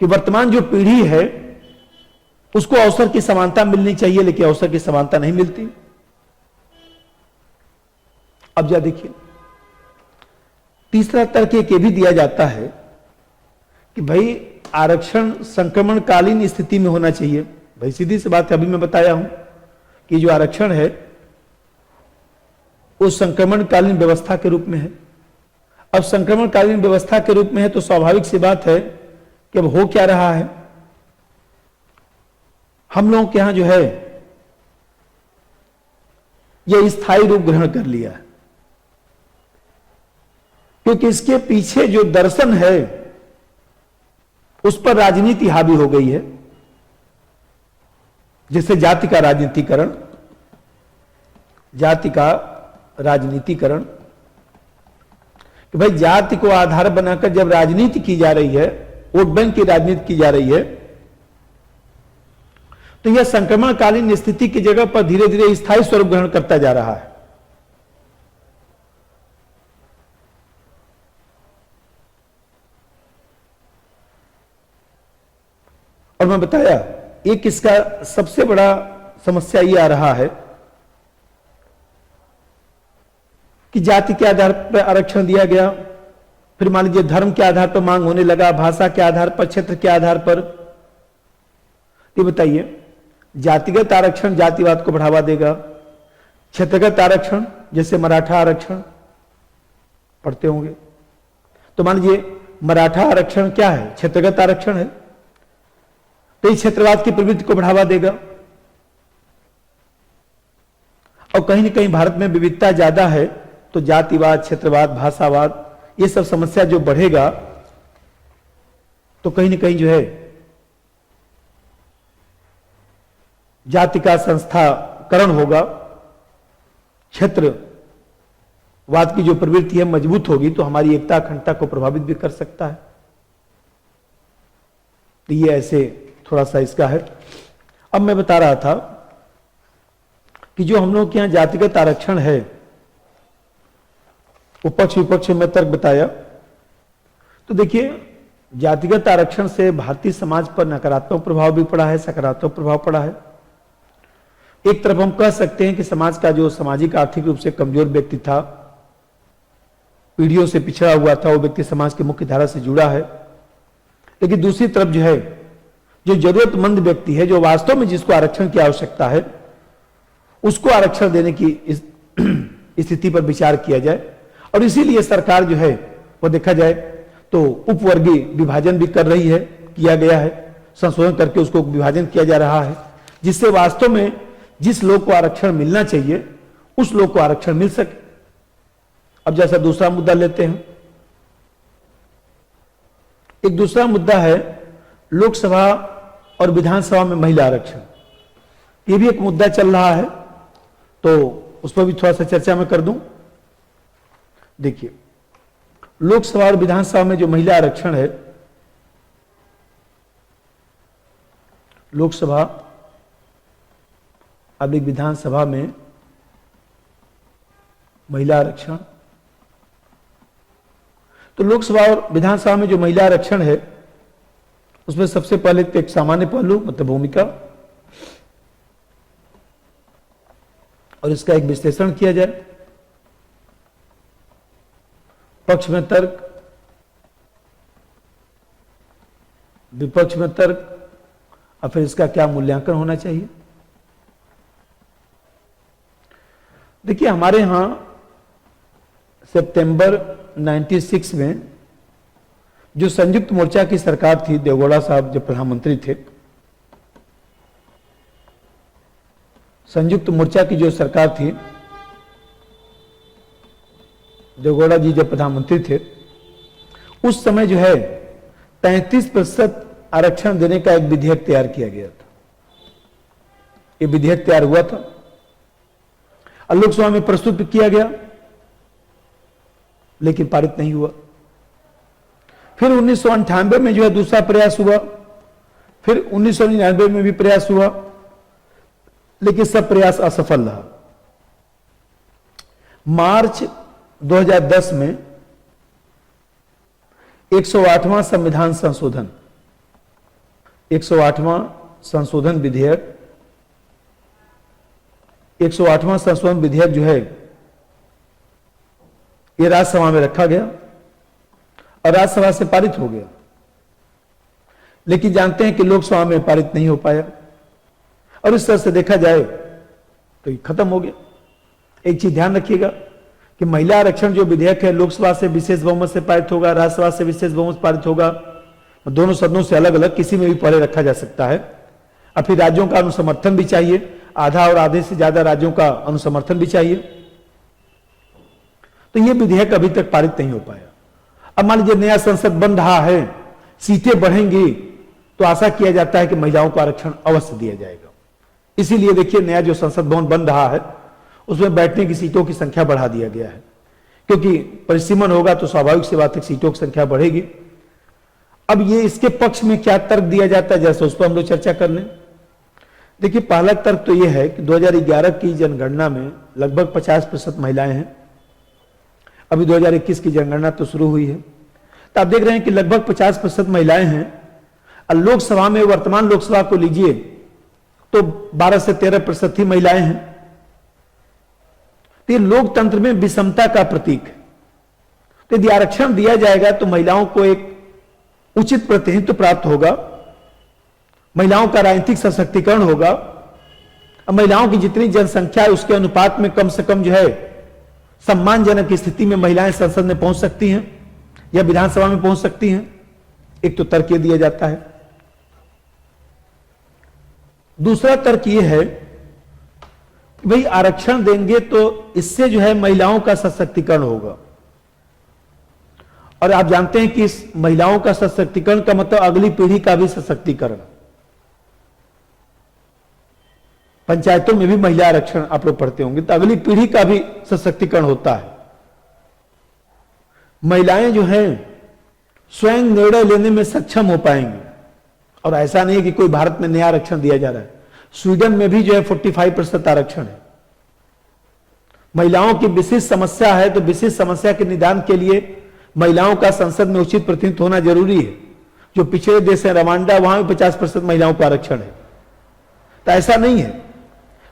कि वर्तमान जो पीढ़ी है उसको अवसर की समानता मिलनी चाहिए, लेकिन अवसर की समानता नहीं मिलती। अब जा देखिए, तीसरा तर्क एक ये भी दिया जाता है कि भाई आरक्षण संक्रमणकालीन स्थिति में होना चाहिए। भाई सीधी सी बात है, अभी मैं बताया हूं कि जो आरक्षण है वो संक्रमणकालीन व्यवस्था के रूप में है। अब संक्रमणकालीन व्यवस्था के रूप में है तो स्वाभाविक सी बात है कि अब हो क्या रहा है, हम लोगों के यहां जो है यह स्थायी रूप ग्रहण कर लिया है, क्योंकि इसके पीछे जो दर्शन है उस पर राजनीति हावी हो गई है। जैसे जाति का राजनीतिकरण, जाति का राजनीतिकरण कि भाई जाति को आधार बनाकर जब राजनीति की जा रही है, वोट बैंक की राजनीति की जा रही है, तो यह संक्रमणकालीन स्थिति की जगह पर धीरे धीरे स्थायी स्वरूप ग्रहण करता जा रहा है। और मैं बताया, एक इसका सबसे बड़ा समस्या यह आ रहा है कि जाति के आधार पर आरक्षण दिया गया, फिर मान लीजिए धर्म के आधार पर मांग होने लगा, भाषा के आधार पर, क्षेत्र के आधार पर। ये बताइए, जातिगत आरक्षण जातिवाद को बढ़ावा देगा, क्षेत्रगत आरक्षण जैसे मराठा आरक्षण पढ़ते होंगे, तो मान लीजिए मराठा आरक्षण क्या है? क्षेत्रगत आरक्षण है, तो इस क्षेत्रवाद की प्रवृत्ति को बढ़ावा देगा। और कहीं न कहीं भारत में विविधता ज्यादा है, तो जातिवाद, क्षेत्रवाद, भाषावाद, ये सब समस्या जो बढ़ेगा तो कहीं न कहीं जो है जाति का संस्थाकरण होगा, क्षेत्रवाद की जो प्रवृत्ति है मजबूत होगी, तो हमारी एकता अखंडता को प्रभावित भी कर सकता है। तो ये ऐसे थोड़ा सा इसका है। अब मैं बता रहा था कि जो हम लोग के यहां जातिगत आरक्षण है, वो पक्ष विपक्ष में तर्क बताया। तो देखिए, जातिगत आरक्षण से भारतीय समाज पर नकारात्मक प्रभाव भी पड़ा है, सकारात्मक प्रभाव पड़ा है। एक तरफ हम कह सकते हैं कि समाज का जो सामाजिक आर्थिक रूप से कमजोर व्यक्ति था, पीढ़ियों से पिछड़ा हुआ था, वो व्यक्ति समाज की मुख्य धारा से जुड़ा है। लेकिन दूसरी तरफ जो है, जो जरूरतमंद व्यक्ति है, जो वास्तव में जिसको आरक्षण की आवश्यकता है, उसको आरक्षण देने की स्थिति पर विचार किया जाए। और इसीलिए सरकार जो है वो देखा जाए तो उपवर्गीय विभाजन भी कर रही है, किया गया है, संशोधन करके उसको विभाजन किया जा रहा है, जिससे वास्तव में जिस लोग को आरक्षण मिलना चाहिए उस लोग को आरक्षण मिल सके। अब जैसा दूसरा मुद्दा लेते हैं, एक दूसरा मुद्दा है लोकसभा और विधानसभा में महिला आरक्षण। ये भी एक मुद्दा चल रहा है, तो उस पर भी थोड़ा सा चर्चा मैं कर दूं। देखिए, लोकसभा और विधानसभा में जो महिला आरक्षण है, लोकसभा अब एक विधानसभा में महिला आरक्षण, तो लोकसभा और विधानसभा में जो महिला आरक्षण है उसमें सबसे पहले तो एक सामान्य पहलू मतलब भूमिका, और इसका एक विश्लेषण किया जाए, पक्ष में तर्क, विपक्ष में तर्क, और फिर इसका क्या मूल्यांकन होना चाहिए। देखिए, हमारे यहां सितंबर 96 में जो संयुक्त मोर्चा की सरकार थी, देवगौड़ा साहब जब प्रधानमंत्री थे, संयुक्त मोर्चा की जो सरकार थी, देवगौड़ा जी जब प्रधानमंत्री थे, उस समय जो है 33% आरक्षण देने का एक विधेयक तैयार किया गया था। ये विधेयक तैयार हुआ था और लोकसभा में प्रस्तुत किया गया, लेकिन पारित नहीं हुआ। फिर 1998 में जो है दूसरा प्रयास हुआ, फिर 1999 में भी प्रयास हुआ, लेकिन सब प्रयास असफल रहा। मार्च 2010 में 108वां संविधान संशोधन, 108वां संशोधन विधेयक, 108वां संशोधन विधेयक जो है ये राज्यसभा में रखा गया और राज्यसभा से पारित हो गया, लेकिन जानते हैं कि लोकसभा में पारित नहीं हो पाया, और इस तरह से देखा जाए तो ये खत्म हो गया। एक चीज ध्यान रखिएगा कि महिला आरक्षण जो विधेयक है, लोकसभा से विशेष बहुमत से पारित होगा, राज्यसभा से विशेष बहुमत से पारित होगा, दोनों सदनों से अलग अलग किसी में भी पहले रखा जा सकता है। और फिर राज्यों का अनुसमर्थन भी चाहिए, आधा और आधे से ज्यादा राज्यों का अनुसमर्थन भी चाहिए। तो यह विधेयक अभी तक पारित नहीं हो पाया। अब मान लीजिए नया संसद बन रहा है, सीटें बढ़ेंगी, तो आशा किया जाता है कि महिलाओं को आरक्षण अवश्य दिया जाएगा। इसीलिए देखिए, नया जो संसद भवन बन रहा है उसमें बैठने की सीटों की संख्या बढ़ा दिया गया है, क्योंकि परिसीमन होगा तो स्वाभाविक सी बात है सीटों की संख्या बढ़ेगी। अब ये इसके पक्ष में क्या तर्क दिया जाता है, जैसे उस पर हम लोग चर्चा कर लें। देखिए, पहला तर्क तो यह है कि 2011 की जनगणना में लगभग 50% महिलाएं हैं। अभी 2021 की जनगणना तो शुरू हुई है, तो आप देख रहे हैं कि लगभग 50% महिलाएं हैं। और लोकसभा में, वर्तमान लोकसभा को लीजिए तो 12 से 13% ही महिलाएं हैं। तो ये लोकतंत्र में विषमता का प्रतीक है। तो यदि आरक्षण दिया जाएगा तो महिलाओं को एक उचित प्रतिनिधित्व प्राप्त होगा, महिलाओं का राजनीतिक सशक्तिकरण होगा, और महिलाओं की जितनी जनसंख्या है उसके अनुपात में कम से कम जो है सम्मानजनक स्थिति में महिलाएं संसद में पहुंच सकती हैं या विधानसभा में पहुंच सकती हैं। एक तो तर्क यह दिया जाता है। दूसरा तर्क यह है कि भाई आरक्षण देंगे तो इससे जो है महिलाओं का सशक्तिकरण होगा, और आप जानते हैं कि इस महिलाओं का सशक्तिकरण का मतलब अगली पीढ़ी का भी सशक्तिकरण। पंचायतों में भी महिला आरक्षण आप लोग पढ़ते होंगे, तो अगली पीढ़ी का भी सशक्तिकरण होता है। महिलाएं जो हैं स्वयं निर्णय लेने में सक्षम हो पाएंगी, और ऐसा नहीं है कि कोई भारत में नया आरक्षण दिया जा रहा है। स्वीडन में भी जो है 45% आरक्षण है, महिलाओं की विशिष्ट समस्या है तो विशिष्ट समस्या के निदान के लिए महिलाओं का संसद में उचित प्रतिनिधित्व होना जरूरी है। जो पिछड़े देश है रवांडा, वहां भी 50% महिलाओं का आरक्षण है। तो ऐसा नहीं है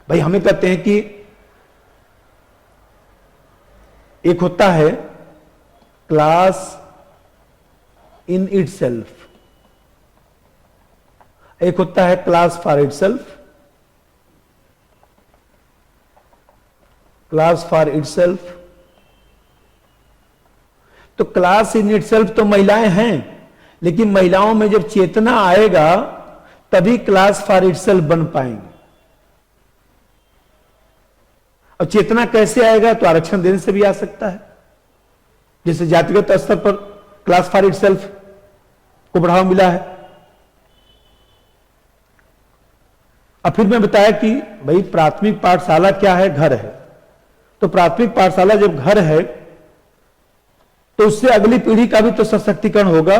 भाई, हमें कहते हैं कि एक होता है क्लास इन इटसेल्फ, एक होता है class for itself, class for itself. तो क्लास इन इटसेल्फ तो महिलाएं हैं, लेकिन महिलाओं में जब चेतना आएगा तभी क्लास फॉर इटसेल्फ बन पाएंगे। और चेतना कैसे आएगा? तो आरक्षण देने से भी आ सकता है। जैसे जातिगत स्तर पर क्लास फॉर इटसेल्फ को बढ़ावा मिला है। अब फिर मैं बताया कि भाई प्राथमिक पाठशाला क्या है? घर है। तो प्राथमिक पाठशाला जब घर है तो उससे अगली पीढ़ी का भी तो सशक्तिकरण होगा।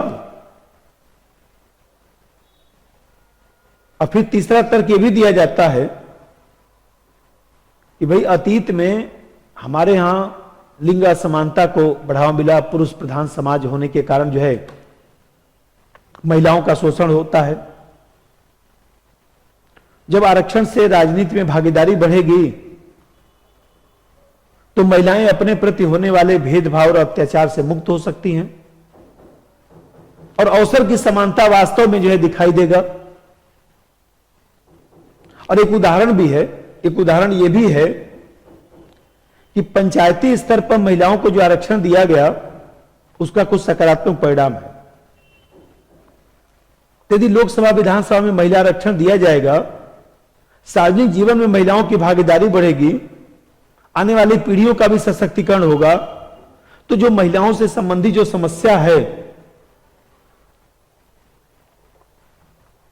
और फिर तीसरा तर्क यह भी दिया जाता है कि भाई अतीत में हमारे यहां लिंग असमानता को बढ़ावा मिला, पुरुष प्रधान समाज होने के कारण जो है महिलाओं का शोषण होता है। जब आरक्षण से राजनीति में भागीदारी बढ़ेगी तो महिलाएं अपने प्रति होने वाले भेदभाव और अत्याचार से मुक्त हो सकती हैं और अवसर की समानता वास्तव में जो है दिखाई देगा। और एक उदाहरण भी है, एक उदाहरण यह भी है कि पंचायती स्तर पर महिलाओं को जो आरक्षण दिया गया उसका कुछ सकारात्मक परिणाम है। यदि लोकसभा विधानसभा में महिला आरक्षण दिया जाएगा, सार्वजनिक जीवन में महिलाओं की भागीदारी बढ़ेगी, आने वाली पीढ़ियों का भी सशक्तिकरण होगा, तो जो महिलाओं से संबंधी जो समस्या है,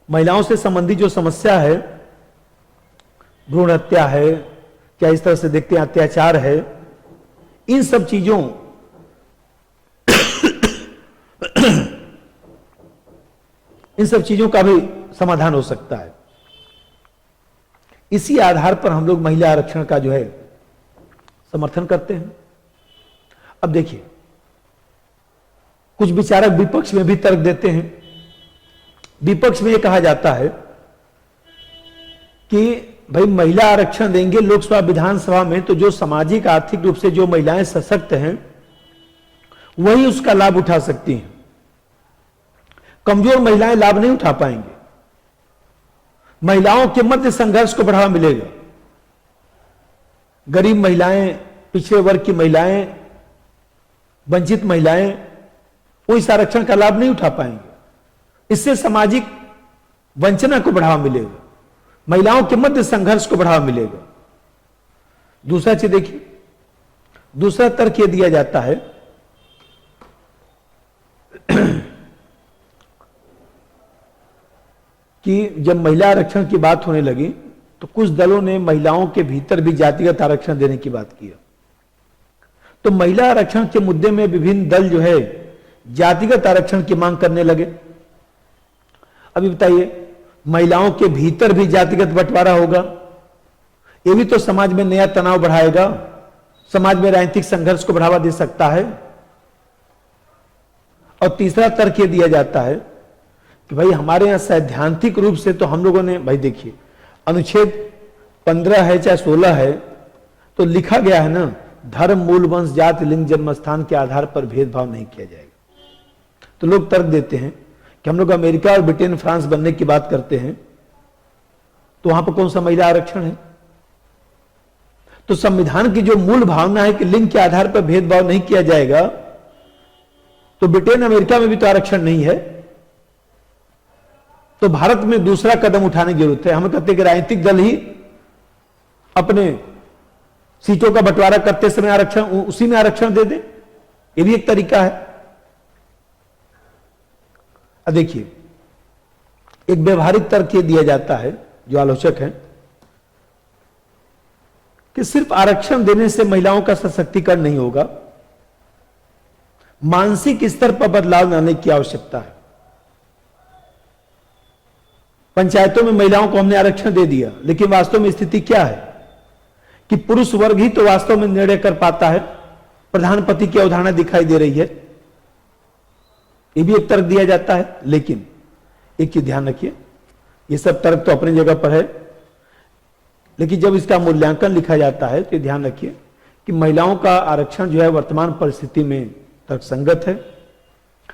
महिलाओं से संबंधी जो समस्या है, भ्रूण हत्या है, क्या इस तरह से देखते हैं अत्याचार है, इन सब चीजों इन सब चीजों का भी समाधान हो सकता है। इसी आधार पर हम लोग महिला आरक्षण का जो है समर्थन करते हैं। अब देखिए, कुछ विचारक विपक्ष में भी तर्क देते हैं। विपक्ष में यह कहा जाता है कि भाई महिला आरक्षण देंगे लोकसभा विधानसभा में तो जो सामाजिक आर्थिक रूप से जो महिलाएं सशक्त हैं वही उसका लाभ उठा सकती हैं, कमजोर महिलाएं लाभ नहीं उठा पाएंगे। महिलाओं के मध्य संघर्ष को बढ़ावा मिलेगा। गरीब महिलाएं, पिछड़े वर्ग की महिलाएं, वंचित महिलाएं वो इस आरक्षण का लाभ नहीं उठा पाएंगे। इससे सामाजिक वंचना को बढ़ावा मिलेगा, महिलाओं के मध्य संघर्ष को बढ़ावा मिलेगा। दूसरा चीज देखिए, दूसरा तर्क यह दिया जाता है कि जब महिला आरक्षण की बात होने लगी तो कुछ दलों ने महिलाओं के भीतर भी जातिगत आरक्षण देने की बात की। तो महिला आरक्षण के मुद्दे में विभिन्न दल जो है जातिगत आरक्षण की मांग करने लगे। अभी बताइए, महिलाओं के भीतर भी जातिगत बंटवारा होगा, यह भी तो समाज में नया तनाव बढ़ाएगा, समाज में राजनीतिक संघर्ष को बढ़ावा दे सकता है। और तीसरा तर्क यह दिया जाता है कि भाई हमारे यहां सैद्धांतिक रूप से तो हम लोगों ने, भाई देखिए अनुच्छेद 15 है चाहे 16 है तो लिखा गया है ना, धर्म, मूल, वंश, जाति, लिंग, जन्म स्थान के आधार पर भेदभाव नहीं किया जाएगा। तो लोग तर्क देते हैं कि हम लोग अमेरिका और ब्रिटेन, फ्रांस बनने की बात करते हैं तो वहां पर कौन सा महिला आरक्षण है? तो संविधान की जो मूल भावना है कि लिंग के आधार पर भेदभाव नहीं किया जाएगा, तो ब्रिटेन, अमेरिका में भी तो आरक्षण नहीं है। तो भारत में दूसरा कदम उठाने की जरूरत है। हम कहते हैं कि राजनीतिक दल ही अपने सीटों का बंटवारा करते समय आरक्षण, उसी में आरक्षण दे दे, यह भी एक तरीका है। अब देखिए, एक व्यवहारिक तर्क यह दिया जाता है जो आलोचक हैं कि सिर्फ आरक्षण देने से महिलाओं का सशक्तिकरण नहीं होगा, मानसिक स्तर पर बदलाव लाने की आवश्यकता है। पंचायतों में महिलाओं को हमने आरक्षण दे दिया, लेकिन वास्तव में स्थिति क्या है कि पुरुष वर्ग ही तो वास्तव में निर्णय कर पाता है, प्रधानपति की अवधारणा दिखाई दे रही है, ये भी एक तर्क दिया जाता है। लेकिन एक चीज ध्यान रखिए, ये सब तर्क तो अपनी जगह पर है, लेकिन जब इसका मूल्यांकन लिखा जाता है तो ध्यान रखिए कि महिलाओं का आरक्षण जो है वर्तमान परिस्थिति में तर्कसंगत है।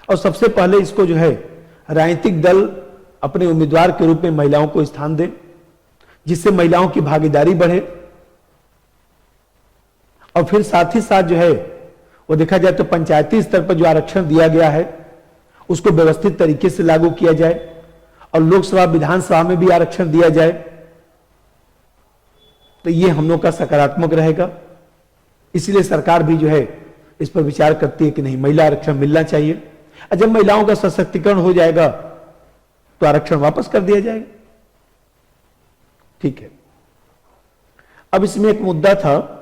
और सबसे पहले इसको जो है राजनीतिक दल अपने उम्मीदवार के रूप में महिलाओं को स्थान दें, जिससे महिलाओं की भागीदारी बढ़े। और फिर साथ ही साथ जो है वो देखा जाए तो पंचायती स्तर पर जो आरक्षण दिया गया है उसको व्यवस्थित तरीके से लागू किया जाए, और लोकसभा विधानसभा में भी आरक्षण दिया जाए, तो ये हम लोग का सकारात्मक रहेगा। इसलिए सरकार भी जो है इस पर विचार करती है कि नहीं, महिला आरक्षण मिलना चाहिए। और जब महिलाओं का सशक्तिकरण हो जाएगा तो आरक्षण वापस कर दिया जाएगा। ठीक है। अब इसमें एक मुद्दा था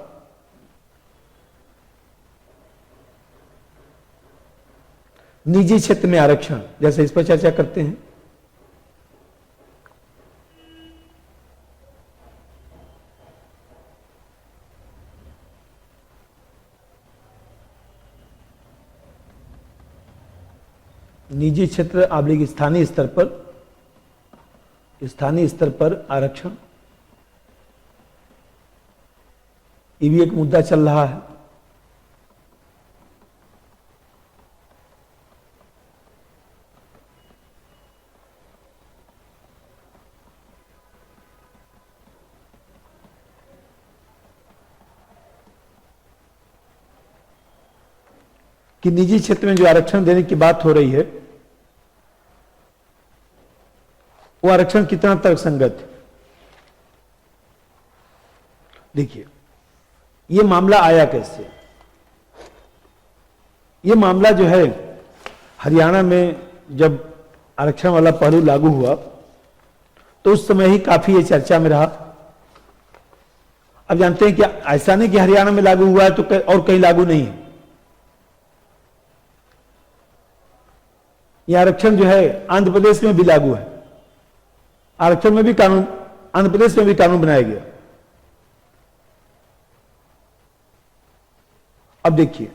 निजी क्षेत्र में आरक्षण, जैसे इस पर चर्चा करते हैं। निजी क्षेत्र आबलिग स्थानीय स्तर पर आरक्षण, ये भी एक मुद्दा चल रहा है। कि निजी क्षेत्र में जो आरक्षण देने की बात हो रही है वो आरक्षण कितना तर्कसंगत है। देखिए, ये मामला आया कैसे। ये मामला जो है हरियाणा में जब आरक्षण वाला पहलू लागू हुआ तो उस समय ही काफी ये चर्चा में रहा। अब जानते हैं कि ऐसा नहीं कि हरियाणा में लागू हुआ है तो और कहीं लागू नहीं है। यह आरक्षण जो है आंध्र प्रदेश में भी लागू है। आरक्षण में भी कानून, आंध्र प्रदेश में भी कानून बनाया गया। अब देखिए,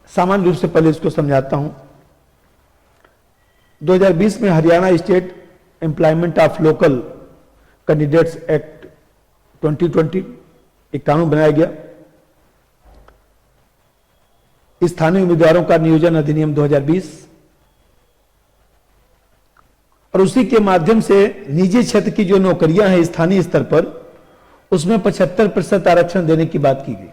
सामान्य रूप से पहले इसको समझाता हूं। 2020 में Haryana state employment of local candidates act 2020 एक कानून बनाया गया। स्थानीय उम्मीदवारों का नियोजन अधिनियम 2020, और उसी के माध्यम से निजी क्षेत्र की जो नौकरियां हैं स्थानीय स्तर पर, उसमें 75% आरक्षण देने की बात की गई।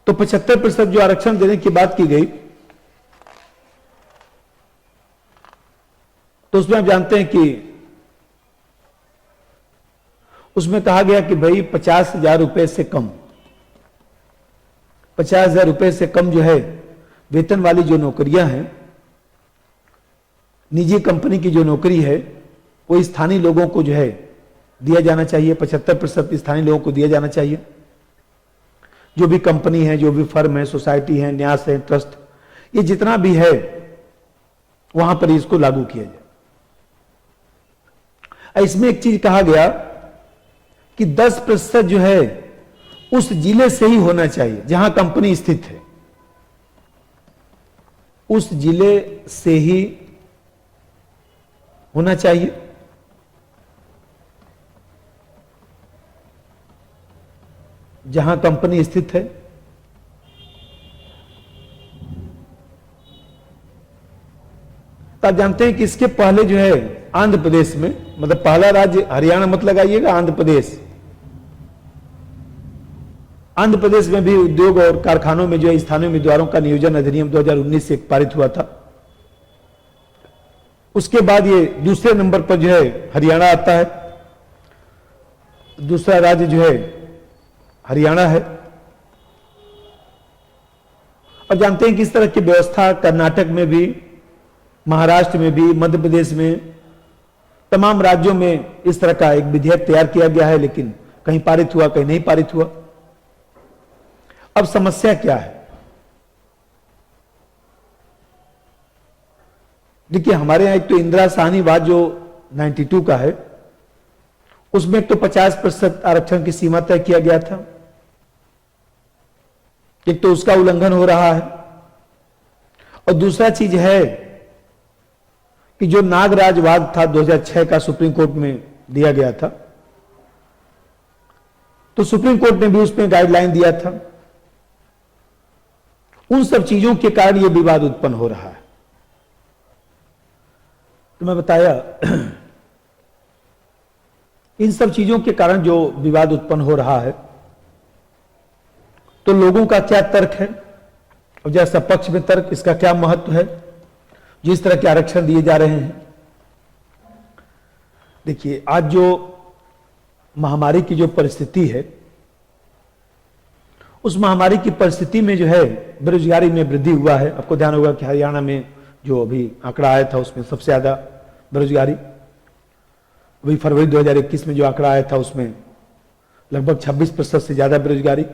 तो 75% जो आरक्षण देने की बात की गई, तो उसमें आप जानते हैं कि उसमें कहा गया कि भाई 50,000 रुपए से कम, 50,000 रुपए से कम जो है वेतन वाली जो नौकरियां हैं, निजी कंपनी की जो नौकरी है, वो स्थानीय लोगों को जो है दिया जाना चाहिए। 75% स्थानीय लोगों को दिया जाना चाहिए। जो भी कंपनी है, जो भी फर्म है, सोसाइटी है, न्यास है, ट्रस्ट, ये जितना भी है वहां पर इसको लागू किया जाए। इसमें एक चीज कहा गया कि 10% जो है उस जिले से ही होना चाहिए जहां कंपनी स्थित है, उस जिले से ही होना चाहिए। जहां कंपनी स्थित है। तो आप जानते हैं कि इसके पहले जो है आंध्र प्रदेश में, मतलब पहला राज्य हरियाणा मत लगाइएगा, आंध्र प्रदेश, आंध्र प्रदेश में भी उद्योग और कारखानों में जो है स्थानीय उम्मीदवारों का नियोजन अधिनियम 2019 से पारित हुआ था। उसके बाद ये दूसरे नंबर पर जो है हरियाणा आता है। दूसरा राज्य जो है हरियाणा है। और जानते हैं कि इस तरह की व्यवस्था कर्नाटक में भी, महाराष्ट्र में भी, मध्य प्रदेश में, तमाम राज्यों में इस तरह का एक विधेयक तैयार किया गया है, लेकिन कहीं पारित हुआ, कहीं नहीं पारित हुआ। अब समस्या क्या है? देखिए, हमारे यहां एक तो इंदिरा साहनीवाद जो 92 का है, उसमें एक तो 50% आरक्षण की सीमा तय किया गया था, एक तो उसका उल्लंघन हो रहा है, और दूसरा चीज है कि जो नागराज वाद था 2006 का सुप्रीम कोर्ट में दिया गया था, तो सुप्रीम कोर्ट ने भी उसमें गाइडलाइन दिया था। उन सब चीजों के कारण यह विवाद उत्पन्न हो रहा है। तो मैं बताया इन सब चीजों के कारण जो विवाद उत्पन्न हो रहा है, तो लोगों का क्या तर्क है और जैसा पक्ष में तर्क, इसका क्या महत्व है जिस तरह के आरक्षण दिए जा रहे हैं। देखिए, आज जो महामारी की जो परिस्थिति है, उस महामारी की परिस्थिति में जो है बेरोजगारी में वृद्धि हुआ है। आपको ध्यान होगा कि हरियाणा में जो अभी आंकड़ा आया था उसमें सबसे ज्यादा बेरोजगारी, अभी फरवरी 2021 में जो आंकड़ा आया था उसमें लगभग 26% से ज्यादा बेरोजगारी।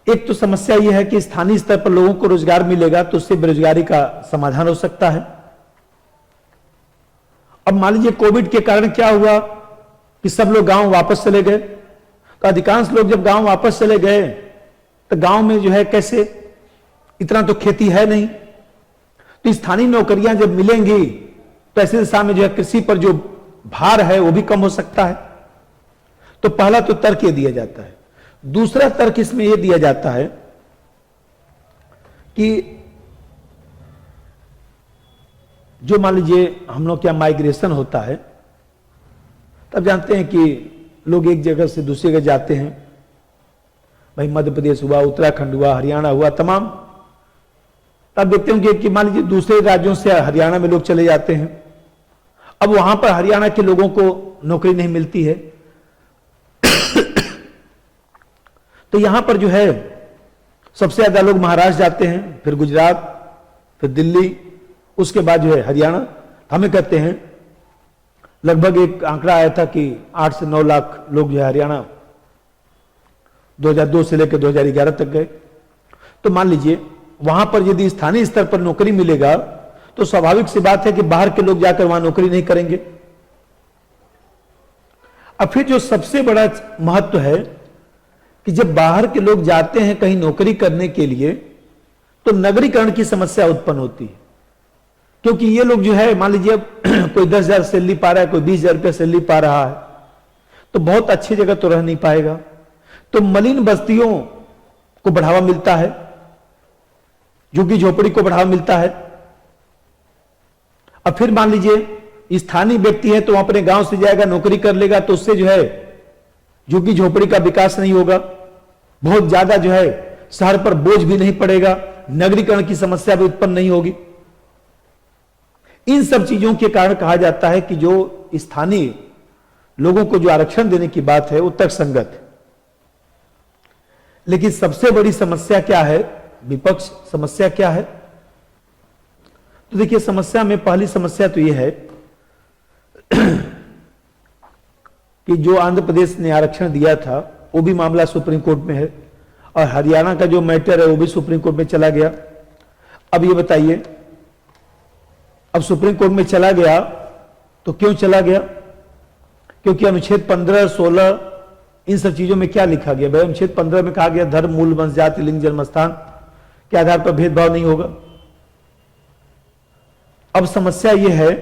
एक तो समस्या यह है कि स्थानीय स्तर पर लोगों को रोजगार मिलेगा तो उससे बेरोजगारी का समाधान हो सकता है। अब मान लीजिए कोविड के कारण क्या हुआ कि सब लोग गांव वापस चले गए, तो अधिकांश लोग जब गांव वापस चले गए तो गांव में जो है कैसे, इतना तो खेती है नहीं, तो स्थानीय नौकरियां जब मिलेंगी तो ऐसे दिशा में जो है कृषि पर जो भार है वो भी कम हो सकता है। तो पहला तो तर्क ये दिया जाता है। दूसरा तर्क इसमें यह दिया जाता है कि जो मान लीजिए हम लोग क्या माइग्रेशन होता है, तब जानते हैं कि लोग एक जगह से दूसरी जगह जाते हैं। भाई मध्य प्रदेश हुआ, उत्तराखंड हुआ, हरियाणा हुआ, तमाम, तब देखते होंगे कि मान लीजिए दूसरे राज्यों से हरियाणा में लोग चले जाते हैं। अब वहां पर हरियाणा के लोगों को नौकरी नहीं मिलती है, तो यहां पर जो है सबसे ज्यादा लोग महाराष्ट्र जाते हैं, फिर गुजरात, फिर दिल्ली, उसके बाद जो है हरियाणा। हमें कहते हैं लगभग एक आंकड़ा आया था कि 8 से 9 लाख लोग जो है हरियाणा 2002 से लेकर 2011 तक गए। तो मान लीजिए वहां पर यदि स्थानीय स्तर पर नौकरी मिलेगा तो स्वाभाविक सी बात है कि बाहर के लोग जाकर वहां नौकरी नहीं करेंगे। अब फिर जो सबसे बड़ा महत्व है कि जब बाहर के लोग जाते हैं कहीं नौकरी करने के लिए तो नगरीकरण की समस्या उत्पन्न होती है, क्योंकि ये लोग जो है मान लीजिए अब कोई 10,000 सैलरी पा रहा है, कोई 20,000 रुपया सैलरी पा रहा है, तो बहुत अच्छी जगह तो रह नहीं पाएगा। तो मलिन बस्तियों को बढ़ावा मिलता है, झुग्गी झोपड़ी को बढ़ावा मिलता है। अब फिर मान लीजिए स्थानीय व्यक्ति है तो वह अपने गांव से जाएगा, नौकरी कर लेगा, तो उससे जो है झुग्गी झोपड़ी का विकास नहीं होगा, बहुत ज्यादा जो है शहर पर बोझ भी नहीं पड़ेगा, नगरीकरण की समस्या भी उत्पन्न नहीं होगी। इन सब चीजों के कारण कहा जाता है कि जो स्थानीय लोगों को जो आरक्षण देने की बात है वो तर्कसंगत है। लेकिन सबसे बड़ी समस्या क्या है, विपक्ष समस्या क्या है? तो देखिए, समस्या में पहली समस्या तो यह है कि जो आंध्र प्रदेश ने आरक्षण दिया था वो भी मामला सुप्रीम कोर्ट में है, और हरियाणा का जो मैटर है वो भी सुप्रीम कोर्ट में चला गया। अब ये बताइए, अब सुप्रीम कोर्ट में चला गया तो क्यों चला गया? क्योंकि अनुच्छेद 15, 16 इन सब चीजों में क्या लिखा गया? भाई अनुच्छेद 15 में कहा गया धर्म, मूल, वंश, जाति, लिंग, जन्म स्थान के आधार पर भेदभाव नहीं होगा। अब समस्या यह है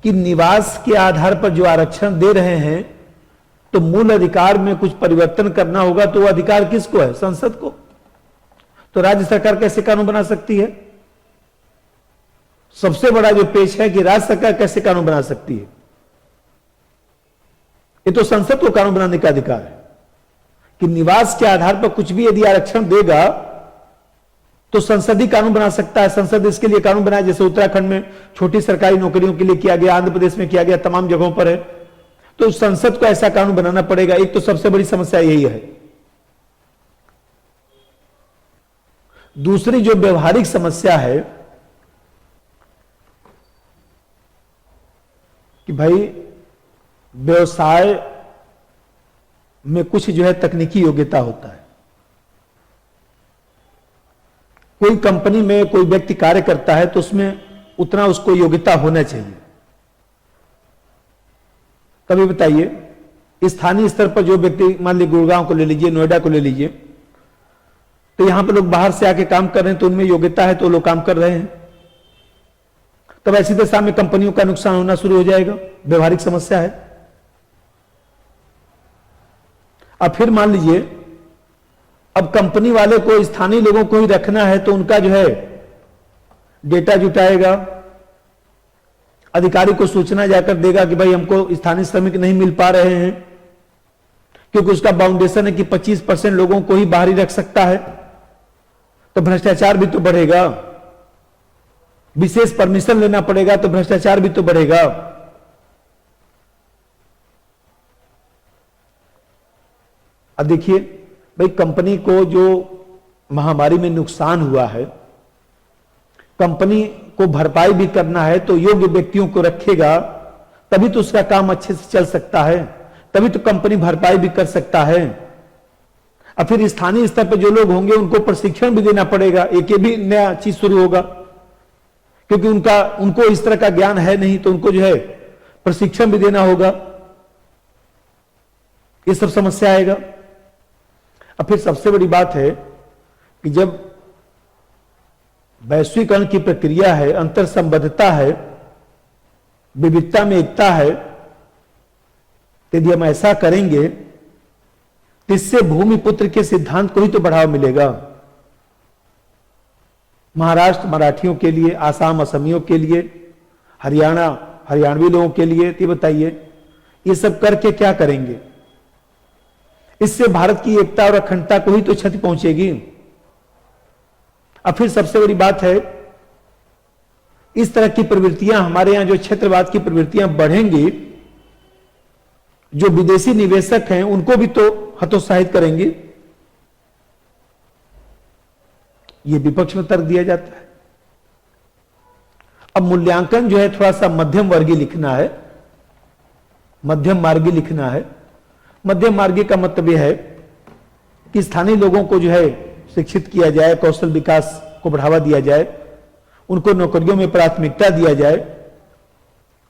कि निवास के आधार पर जो आरक्षण दे रहे हैं तो मूल अधिकार में कुछ परिवर्तन करना होगा, तो वो अधिकार किसको है? संसद को। तो राज्य सरकार कैसे कानून बना सकती है? सबसे बड़ा जो पेश है कि राज्य सरकार कैसे कानून बना सकती है? ये तो संसद को कानून बनाने का अधिकार है कि निवास के आधार पर कुछ भी यदि आरक्षण देगा तो संसद ही कानून बना सकता है। संसद इसके लिए कानून बनाया, जैसे उत्तराखंड में छोटी सरकारी नौकरियों के लिए किया गया, आंध्र प्रदेश में किया गया, तमाम जगहों पर है। तो संसद को ऐसा कानून बनाना पड़ेगा। एक तो सबसे बड़ी समस्या यही है। दूसरी जो व्यवहारिक समस्या है कि भाई व्यवसाय में कुछ जो है तकनीकी योग्यता होता है। कोई कंपनी में कोई व्यक्ति कार्य करता है तो उसमें उतना उसको योग्यता होना चाहिए। तभी बताइए स्थानीय स्तर पर जो व्यक्ति, मान लीजिए गुड़गांव को ले लीजिए, नोएडा को ले लीजिए, तो यहां पर लोग बाहर से आके काम कर रहे हैं, तो उनमें योग्यता है तो लोग काम कर रहे हैं। तब ऐसी दशा में कंपनियों का नुकसान होना शुरू हो जाएगा, व्यवहारिक समस्या है। अब फिर मान लीजिए अब कंपनी वाले को स्थानीय लोगों को ही रखना है, तो उनका जो है डेटा जुटाएगा, अधिकारी को सूचना जाकर देगा कि भाई हमको स्थानीय श्रमिक नहीं मिल पा रहे हैं, क्योंकि उसका बाउंडेशन है कि 25% लोगों को ही बाहरी रख सकता है, तो भ्रष्टाचार भी तो बढ़ेगा। विशेष परमिशन लेना पड़ेगा तो भ्रष्टाचार भी तो बढ़ेगा। अब देखिए भाई, कंपनी को जो महामारी में नुकसान हुआ है, कंपनी को भरपाई भी करना है, तो योग्य व्यक्तियों को रखेगा तभी तो उसका काम अच्छे से चल सकता है, तभी तो कंपनी भरपाई भी कर सकता है। अब फिर स्थानीय स्तर पर जो लोग होंगे उनको प्रशिक्षण भी देना पड़ेगा, एक ये भी नया चीज शुरू होगा, क्योंकि उनको इस तरह का ज्ञान है नहीं, तो उनको जो है प्रशिक्षण भी देना होगा। ये सब समस्या आएगा। अब फिर सबसे बड़ी बात है कि जब वैश्वीकरण की प्रक्रिया है, अंतर संबद्धता है, विविधता में एकता है, यदि हम ऐसा करेंगे तो इससे भूमिपुत्र के सिद्धांत को ही तो बढ़ावा मिलेगा। महाराष्ट्र मराठियों के लिए, आसाम असमियों के लिए, हरियाणा हरियाणवी लोगों के लिए, तो बताइए ये सब करके क्या करेंगे? इससे भारत की एकता और अखंडता को ही तो क्षति पहुंचेगी। अब फिर सबसे बड़ी बात है, इस तरह की प्रवृत्तियां हमारे यहां जो क्षेत्रवाद की प्रवृत्तियां बढ़ेंगी, जो विदेशी निवेशक हैं उनको भी तो हतोत्साहित करेंगे। यह विपक्ष में तर्क दिया जाता है। अब मूल्यांकन जो है थोड़ा सा मध्यम वर्गीय लिखना है, मध्यम मार्गी लिखना है। मध्यम मार्गी का मतलब यह है कि स्थानीय लोगों को जो है शिक्षित किया जाए, कौशल विकास को बढ़ावा दिया जाए, उनको नौकरियों में प्राथमिकता दिया जाए,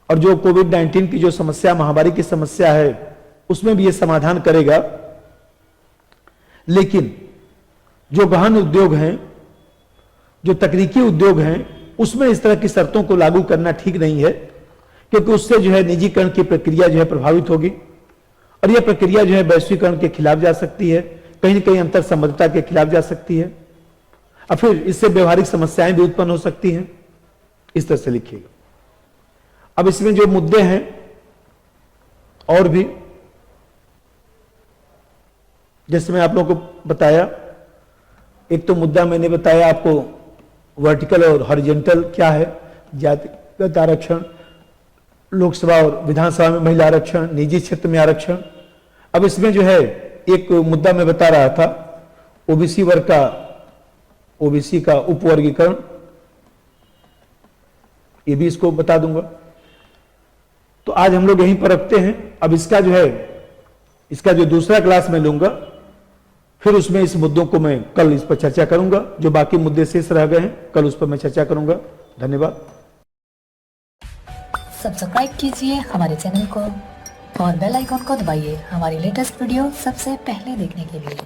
और जो कोविड-19 की जो समस्या, महामारी की समस्या है, उसमें भी यह समाधान करेगा। लेकिन जो गहन उद्योग हैं, जो तकनीकी उद्योग हैं, उसमें इस तरह की शर्तों को लागू करना ठीक नहीं है, क्योंकि उससे जो है निजीकरण की प्रक्रिया जो है प्रभावित होगी, और यह प्रक्रिया जो है वैश्वीकरण के खिलाफ जा सकती है, कहीं न कहीं अंतर संबद्धता के खिलाफ जा सकती है, और फिर इससे व्यवहारिक समस्याएं भी उत्पन्न हो सकती हैं। इस तरह से लिखिएगा। अब इसमें जो मुद्दे हैं और भी, जैसे मैं आप लोगों को बताया, एक तो मुद्दा मैंने बताया आपको वर्टिकल और हॉरिजॉन्टल क्या है, जातिगत आरक्षण, लोकसभा और विधानसभा में महिला आरक्षण, निजी क्षेत्र में आरक्षण। अब इसमें जो है एक मुद्दा मैं बता रहा था, ओबीसी वर्ग का, ओबीसी का उपवर्गीकरण, ये भी इसको बता दूंगा। तो आज हम लोग यहीं पर रखते हैं। अब इसका जो है, इसका जो दूसरा क्लास मैं लूंगा, फिर उसमें इस मुद्दों को मैं कल इस पर चर्चा करूंगा। जो बाकी मुद्दे शेष रह गए हैं कल उस पर मैं चर्चा करूंगा। धन्यवाद। सब्सक्राइब कीजिए हमारे चैनल को और बेल आइकॉन को दबाइए हमारी लेटेस्ट वीडियो सबसे पहले देखने के लिए।